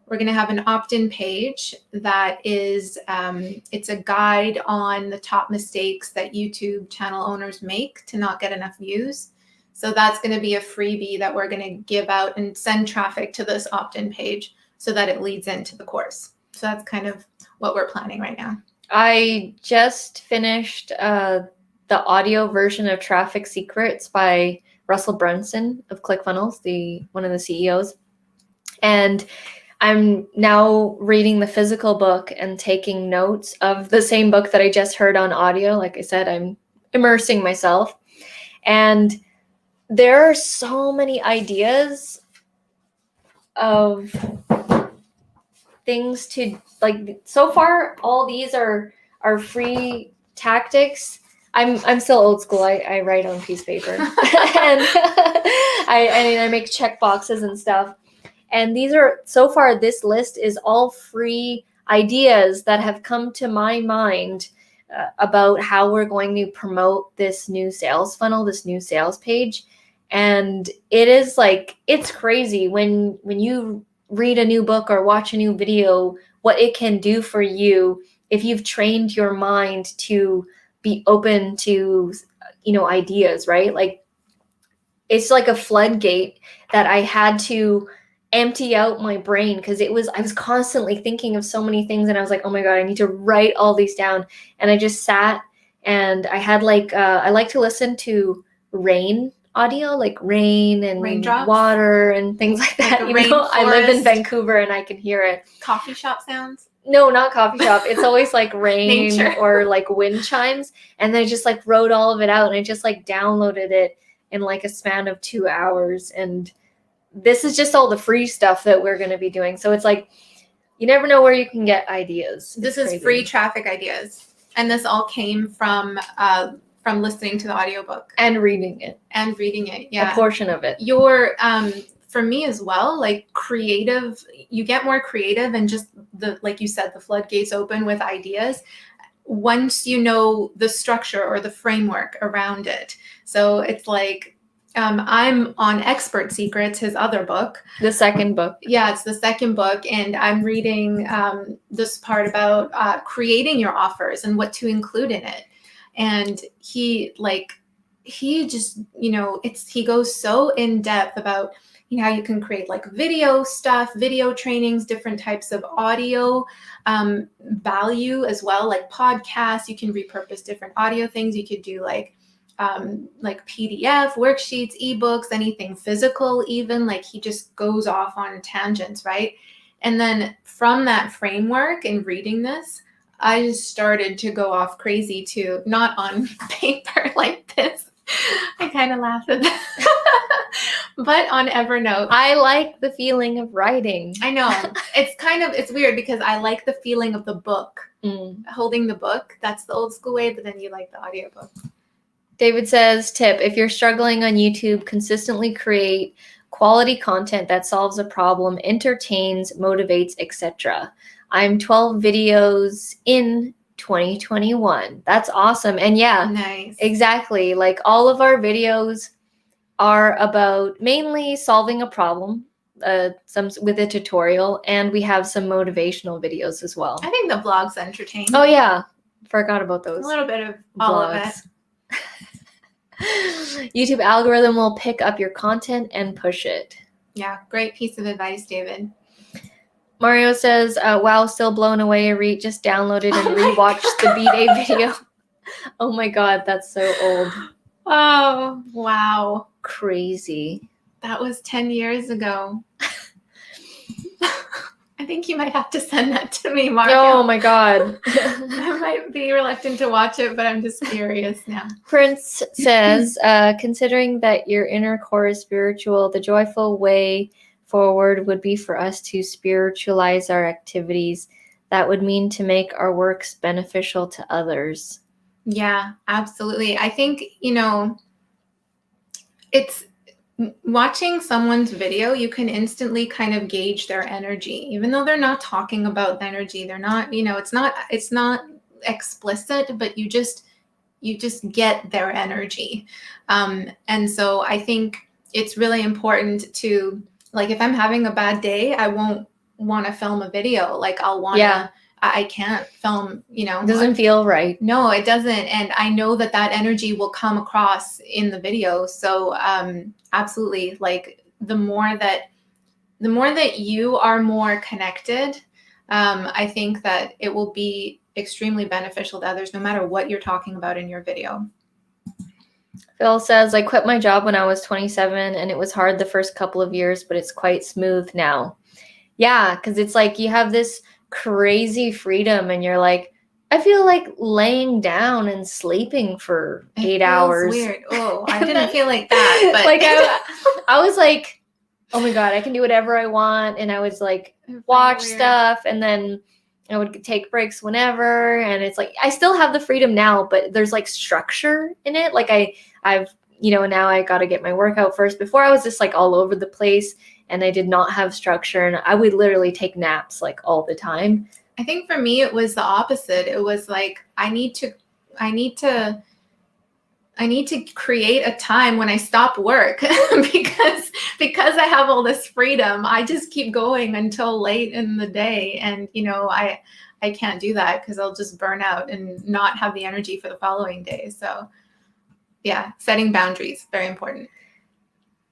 We're going to have an opt-in page that is, it's a guide on the top mistakes that YouTube channel owners make to not get enough views. So that's going to be a freebie that we're going to give out and send traffic to this opt-in page so that it leads into the course. So that's kind of what we're planning right now. I just finished the audio version of Traffic Secrets by Russell Brunson of ClickFunnels, one of the CEOs. And I'm now reading the physical book and taking notes of the same book that I just heard on audio. Like I said, I'm immersing myself. And there are so many ideas of things to like. So far, all these are free tactics. I'm still old school. I write on piece of paper and I make check boxes and stuff. And these are, so far, this list is all free ideas that have come to my mind about how we're going to promote this new sales funnel, this new sales page. And it is like, it's crazy when you read a new book or watch a new video, what it can do for you if you've trained your mind to be open to, ideas, right? Like, it's like a floodgate that I had to empty out my brain, because I was constantly thinking of so many things, and I was like, oh my God, I need to write all these down. And I just sat, and I had I like to listen to rain audio, like rain and raindrops, water and things like that. I live in Vancouver and I can hear it. Coffee shop sounds? No, not coffee shop. It's always like rain or like wind chimes. And I just like wrote all of it out, and I just like downloaded it in like a span of 2 hours. And this is just all the free stuff that we're going to be doing. So it's like, you never know where you can get ideas. This is free traffic ideas. And this all came from listening to the audiobook. And reading it. Yeah. A portion of it. For me as well, like creative, you get more creative, and just like you said, the floodgates open with ideas once you know the structure or the framework around it. So it's like, I'm on Expert Secrets, his other book. The second book. Yeah, it's the second book. And I'm reading this part about creating your offers and what to include in it. And he just, he goes so in depth about, how you can create like video stuff, video trainings, different types of audio value as well, like podcasts. You can repurpose different audio things. You could do like PDF, worksheets, ebooks, anything physical even. Like, he just goes off on tangents, right? And then from that framework and reading this, I just started to go off crazy too, not on paper like this. I kind of laughed at that. But on Evernote. I like the feeling of writing. I know. It's weird because I like the feeling of the book, holding the book. That's the old school way, but then you like the audiobook. David says, tip, if you're struggling on YouTube, consistently create quality content that solves a problem, entertains, motivates, etc. I'm 12 videos in 2021. That's awesome. And yeah, nice. Exactly. Like, all of our videos are about mainly solving a problem, some with a tutorial, and we have some motivational videos as well. I think the vlogs entertain. Oh yeah, forgot about those. A little bit of all of it. YouTube algorithm will pick up your content and push it. Yeah, great piece of advice, David. Mario says, wow, still blown away. Arit just downloaded and rewatched the B-Day video. Oh my God, that's so old. Oh, wow. Crazy. That was 10 years ago. I think you might have to send that to me, Mario. Oh my God. I might be reluctant to watch it, but I'm just curious now. Prince says, considering that your inner core is spiritual, the joyful way forward would be for us to spiritualize our activities. That would mean to make our works beneficial to others. Yeah, absolutely. I think, it's watching someone's video, you can instantly kind of gauge their energy, even though they're not talking about the energy. They're not, it's not explicit, but you just get their energy. And so I think it's really important to, like, if I'm having a bad day, I won't want to film a video. Like I'll want to, I can't film, It doesn't feel right. No, it doesn't. And I know that energy will come across in the video. So absolutely, like the more that you are more connected, I think that it will be extremely beneficial to others, no matter what you're talking about in your video. Phil says, I quit my job when I was 27 and it was hard the first couple of years, but it's quite smooth now. Yeah, because it's like you have this crazy freedom and you're like, I feel like laying down and sleeping for 8 hours. Weird. Oh, I didn't feel like that. But like I was like, oh my God, I can do whatever I want. And I was like, watch stuff. And then I would take breaks whenever. And it's like, I still have the freedom now, but there's like structure in it. Like I've, now I got to get my workout first. Before I was just like all over the place and I did not have structure and I would literally take naps like all the time. I think for me, it was the opposite. It was like, I need to create a time when I stop work because I have all this freedom. I just keep going until late in the day. And, I can't do that because I'll just burn out and not have the energy for the following day. So yeah, setting boundaries, very important.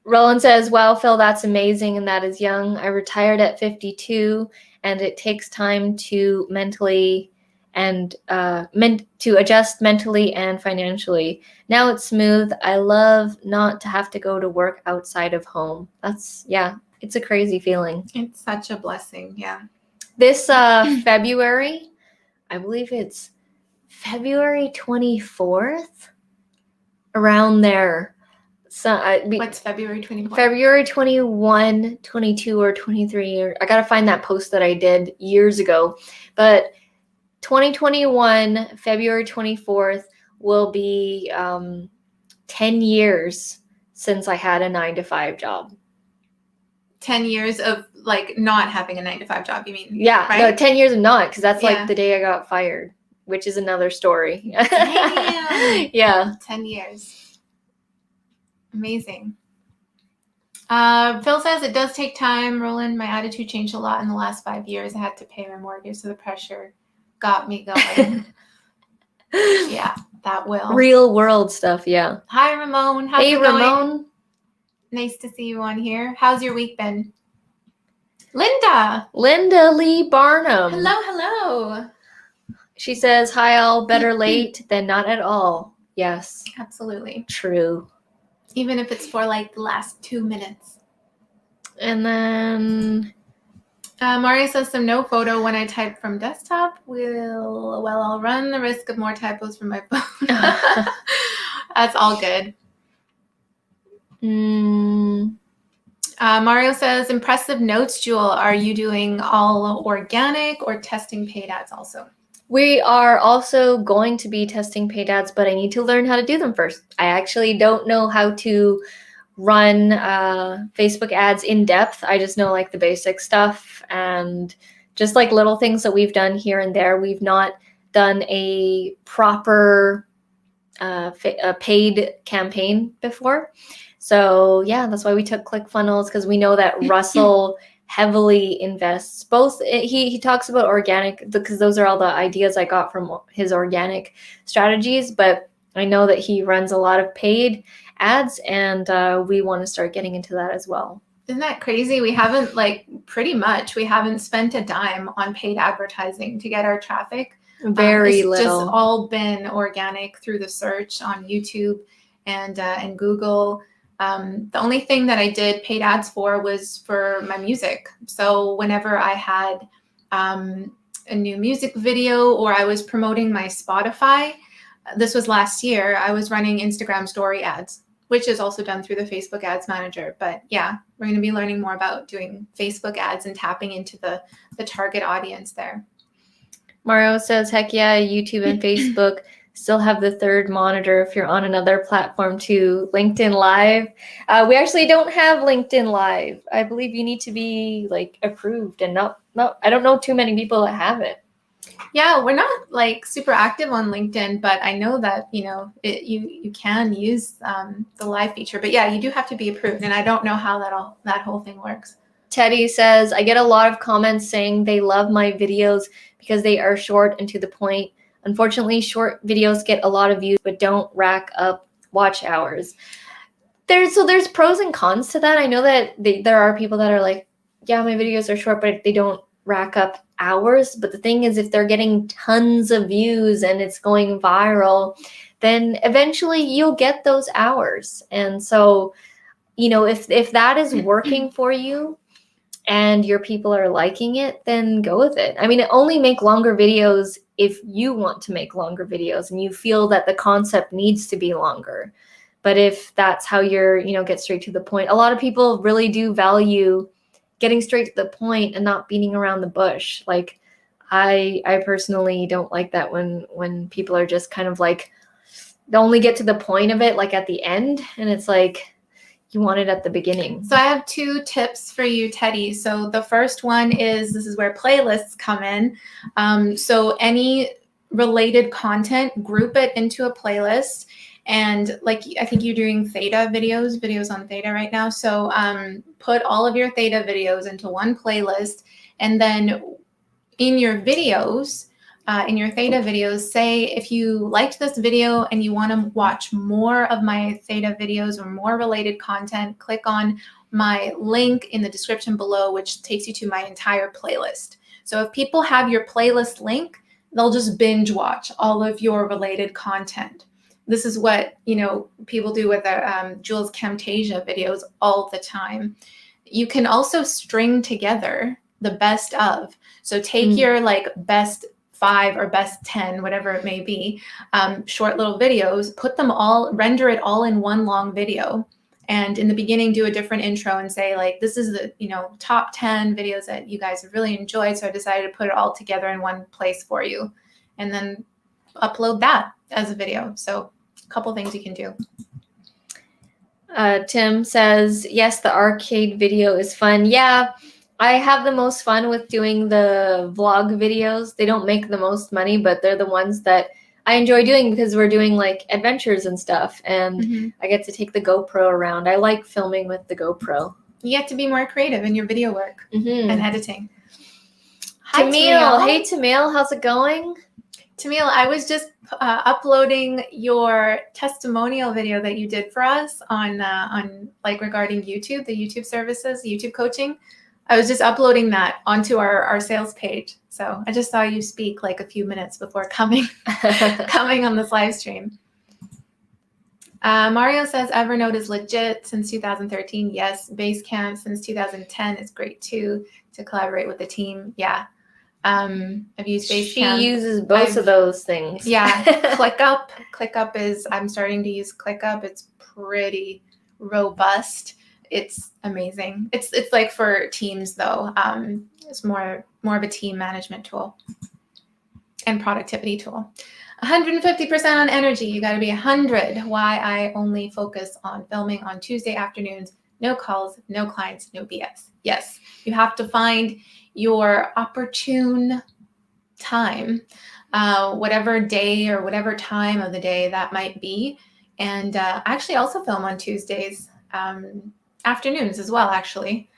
Roland says, wow, Phil, that's amazing. And that is young. I retired at 52 and it takes time to mentally and to adjust mentally and financially. Now it's smooth. I love not to have to go to work outside of home. It's a crazy feeling. It's such a blessing. Yeah. This February, I believe it's February 24th, around there. So what's February 24th? February 21, 22, or 23. I got to find that post that I did years ago. But 2021, February 24th, will be 10 years since I had a 9-to-5 job. 10 years of like not having a 9-to-5 job, you mean? Yeah, right? No, 10 years of not, because that's like the day I got fired, which is another story. Damn. Yeah. 10 years. Amazing. Phil says it does take time, Roland. My attitude changed a lot in the last 5 years. I had to pay my mortgage, so the pressure got me going. Yeah, that will. Real world stuff, yeah. Hi, Ramon. How's it going? Ramon. Nice to see you on here. How's your week been? Linda Lee Barnum. Hello. She says, hi, all. Better late than not at all. Yes. Absolutely. True. Even if it's for like the last 2 minutes. And then Mario says some no photo when I type from desktop. I'll run the risk of more typos from my phone. That's all good. Mario says, impressive notes, Jewel. Are you doing all organic or testing paid ads also? We are also going to be testing paid ads, but I need to learn how to do them first. I actually don't know how to run Facebook ads in depth. I just know like the basic stuff and just like little things that we've done here and there. We've not done a proper a paid campaign before. So yeah, that's why we took ClickFunnels, because we know that Russell heavily invests both. He talks about organic because those are all the ideas I got from his organic strategies, but I know that he runs a lot of paid ads, and we want to start getting into that as well. Isn't that crazy? We haven't pretty much we haven't spent a dime on paid advertising to get our traffic. Very it's little. just all been organic through the search on YouTube and Google. The only thing that I did paid ads for was for my music. So whenever I had a new music video or I was promoting my Spotify, this was last year, I was running Instagram story ads, which is also done through the Facebook Ads Manager. But yeah, we're going to be learning more about doing Facebook ads and tapping into the target audience there. Mario says, heck yeah, YouTube and Facebook still have the third monitor if you're on another platform too. LinkedIn Live. We actually don't have LinkedIn Live. I believe you need to be like approved, and not I don't know too many people that have it. Yeah, we're not like super active on LinkedIn, but I know that, you can use the live feature. But yeah, you do have to be approved, and I don't know how that whole thing works. Teddy says, I get a lot of comments saying they love my videos because they are short and to the point. Unfortunately, short videos get a lot of views but don't rack up watch hours. There's pros and cons to that. I know that there are people that are like, yeah, my videos are short, but they don't rack up hours. But the thing is, if they're getting tons of views and it's going viral, then eventually you'll get those hours. And so, if that is working for you and your people are liking it, then go with it. I mean, only make longer videos if you want to make longer videos and you feel that the concept needs to be longer. But if that's how you're, get straight to the point, a lot of people really do value getting straight to the point and not beating around the bush. Like I personally don't like that when people are just kind of like, they only get to the point of it like at the end, and it's like you want it at the beginning. So I have 2 tips for you, Teddy. So the first one is, this is where playlists come in. So any related content, group it into a playlist. And like, I think you're doing theta videos on theta right now. So put all of your theta videos into one playlist, and then in your videos, in your theta videos, say if you liked this video and you want to watch more of my theta videos or more related content, click on my link in the description below, which takes you to my entire playlist. So if people have your playlist link, they'll just binge watch all of your related content. This is what, people do with their Jules Camtasia videos all the time. You can also string together the best of. So take your best 5 or best 10, whatever it may be, short little videos, put them all, render it all in one long video. And in the beginning, do a different intro and say this is the, top 10 videos that you guys have really enjoyed. So I decided to put it all together in one place for you, and then upload that as a video. So a couple things you can do. Tim says, yes, the arcade video is fun. Yeah, I have the most fun with doing the vlog videos. They don't make the most money, but they're the ones that I enjoy doing because we're doing adventures and stuff. And I get to take the GoPro around. I like filming with the GoPro. You get to be more creative in your video work and editing. Hi, Tamil. Hey, Tamil. How's it going? Tamil, I was just uploading your testimonial video that you did for us on regarding YouTube, the YouTube services, YouTube coaching. I was just uploading that onto our sales page. So I just saw you speak a few minutes before coming on this live stream. Mario says Evernote is legit since 2013. Yes, Basecamp since 2010 is great too, to collaborate with the team. Yeah. I've used Basecamp. She uses both of those things. Yeah. ClickUp is, I'm starting to use ClickUp. It's pretty robust. It's amazing. It's for teams though. It's more of a team management tool and productivity tool. 150% on energy. You got to be 100. Why I only focus on filming on Tuesday afternoons. No calls, no clients, no BS. Yes, you have to find your opportune time, whatever day or whatever time of the day that might be. And actually also film on Tuesdays, afternoons as well, actually.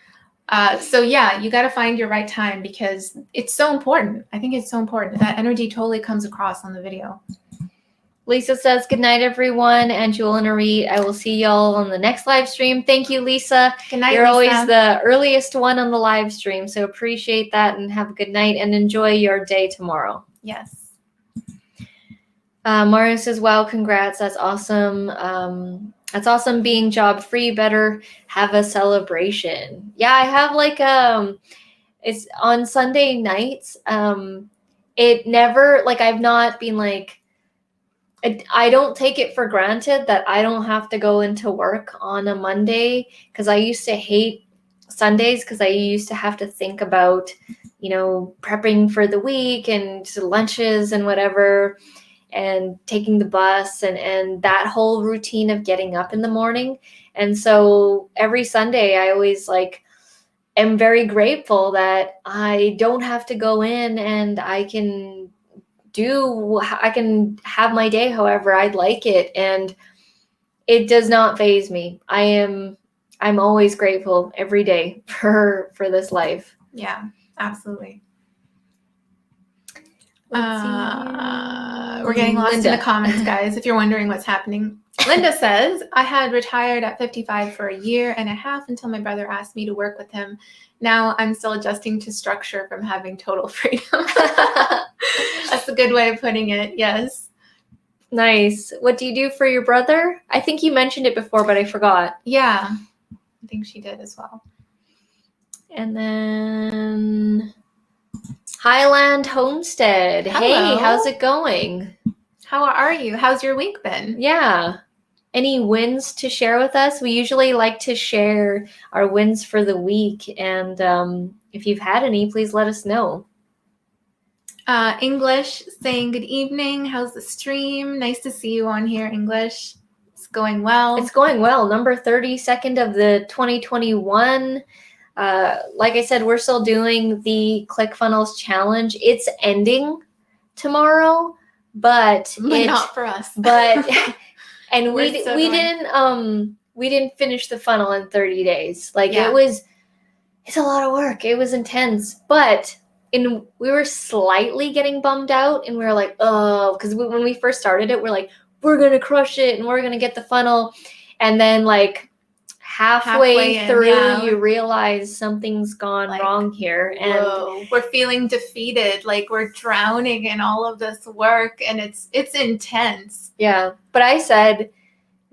So yeah, you got to find your right time because it's so important. I think it's so important. That energy totally comes across on the video. Lisa says, good night, everyone. And Jewel and Arit, I will see y'all on the next live stream. Thank you, Lisa. Good night, You're Lisa. always the earliest one on the live stream. So appreciate that and have a good night and enjoy your day tomorrow. Yes. Mario says, wow, congrats. That's awesome. That's awesome being job free. Better have a celebration. Yeah, I have like, it's on Sunday nights. It never, like, I've not been like, I don't take it for granted that I don't have to go into work on a Monday, because I used to hate Sundays because I used to have to think about, prepping for the week and lunches and whatever, and taking the bus and that whole routine of getting up in the morning. And so every Sunday I always am very grateful that I don't have to go in, and I can have my day however I'd like it, and it does not faze me. I'm always grateful every day for this life. Yeah, absolutely. We're We're getting lost in the comments, guys, if you're wondering what's happening. Linda says, I had retired at 55 for a year and a half until my brother asked me to work with him. Now I'm still adjusting to structure from having total freedom. That's a good way of putting it. Yes. Nice. What do you do for your brother? I think you mentioned it before, but I forgot. Yeah, I think she did as well. And then Highland Homestead. Hello. Hey, how's it going? How are you? How's your week been? Yeah. Any wins to share with us? We usually like to share our wins for the week. And if you've had any, please let us know. English saying good evening. How's the stream? Nice to see you on here, English. It's going well. It's going well. Number 32nd of the 2021. Like I said, we're still doing the ClickFunnels challenge. It's ending tomorrow, but not for us. But and we didn't finish the funnel in 30 days. It's a lot of work. It was intense, but we were slightly getting bummed out, and we were like, oh, because when we first started it, we're like, we're gonna crush it and we're gonna get the funnel, and then halfway through, you realize something's gone wrong here, and we're feeling defeated, we're drowning in all of this work, and it's intense. Yeah, but I said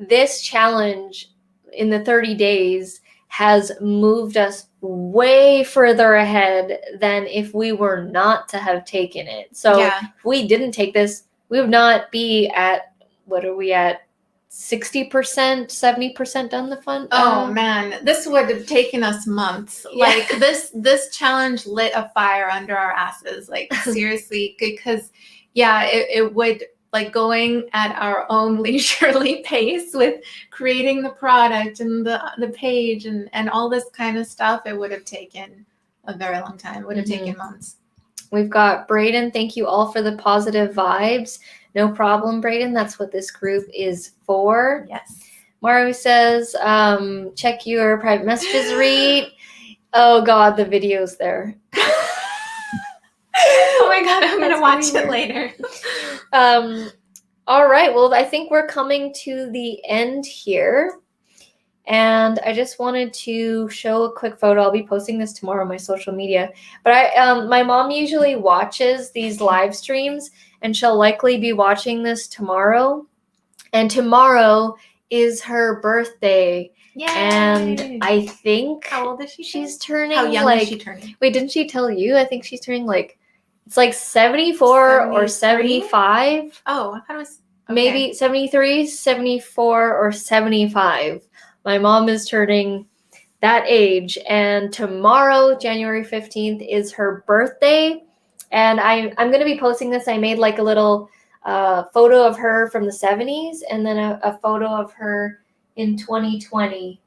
this challenge in the 30 days has moved us way further ahead than if we were not to have taken it. So if we didn't take this, we would not be at, what are we at? 60%, 70% done the fun. Oh man, this would have taken us months. Yeah. This challenge lit a fire under our asses. Seriously, because it would, going at our own leisurely pace with creating the product and the page and all this kind of stuff. It would have taken a very long time. It would have taken months. We've got Brayden. Thank you all for the positive vibes. No problem, Brayden. That's what this group is for. Yes. Maru says, check your private messages, read. Oh, God, the video's there. Oh, my God, I'm going to watch it later. All right. Well, I think we're coming to the end here. And I just wanted to show a quick photo. I'll be posting this tomorrow on my social media. But my mom usually watches these live streams, and she'll likely be watching this tomorrow. And tomorrow is her birthday. Yay. And I think how old is she? She's turning. How young is she turning? Wait, didn't she tell you? I think she's turning it's 74 or 75. Oh, I thought it was maybe 73, 74, or 75. My mom is turning that age, and tomorrow, January 15th, is her birthday. And I'm going to be posting this. I made a little photo of her from the 70s, and then a photo of her in 2020.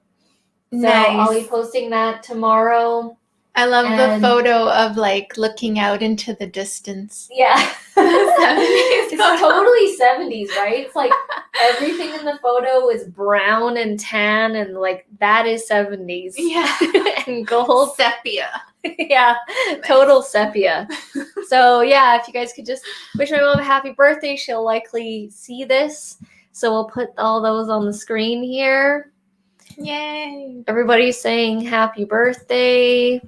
Nice. So I'll be posting that tomorrow. I love the photo of looking out into the distance. Yeah. 70s. It's totally 70s, right? It's everything in the photo is brown and tan, and that is 70s. Yeah. And gold. Sepia. Yeah. Nice. Total sepia. So yeah, if you guys could just wish my mom a happy birthday, she'll likely see this. So we'll put all those on the screen here. Yay. Everybody's saying happy birthday.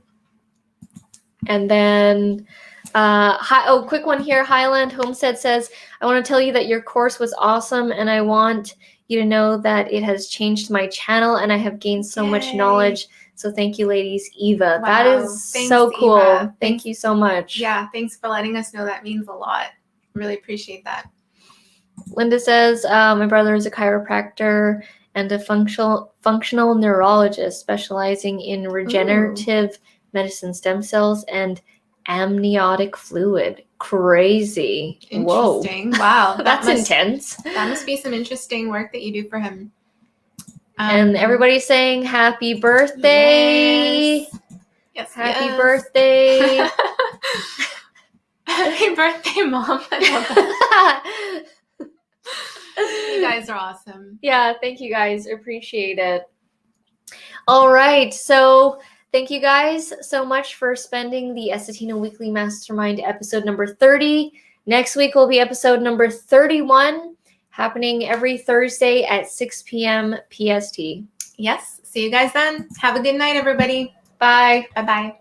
And then, quick one here. Highland Homestead says, I want to tell you that your course was awesome, and I want you to know that it has changed my channel, and I have gained so much knowledge. So thank you, ladies. Eva, Wow. that is Thanks, so cool. Eva. Thank you so much. Yeah, thanks for letting us know. That means a lot. Really appreciate that. Linda says, my brother is a chiropractor and a functional neurologist specializing in regenerative medicine, stem cells, and amniotic fluid. Crazy. Interesting. Whoa. Wow. That's intense. That must be some interesting work that you do for him. And everybody's saying happy birthday. Yes. Happy birthday. Happy birthday, Mom. I love that. You guys are awesome. Yeah, thank you guys. Appreciate it. All right. So thank you guys so much for spending the Essetino Weekly Mastermind episode number 30. Next week will be episode number 31, happening every Thursday at 6 p.m. PST. Yes. See you guys then. Have a good night, everybody. Bye. Bye-bye.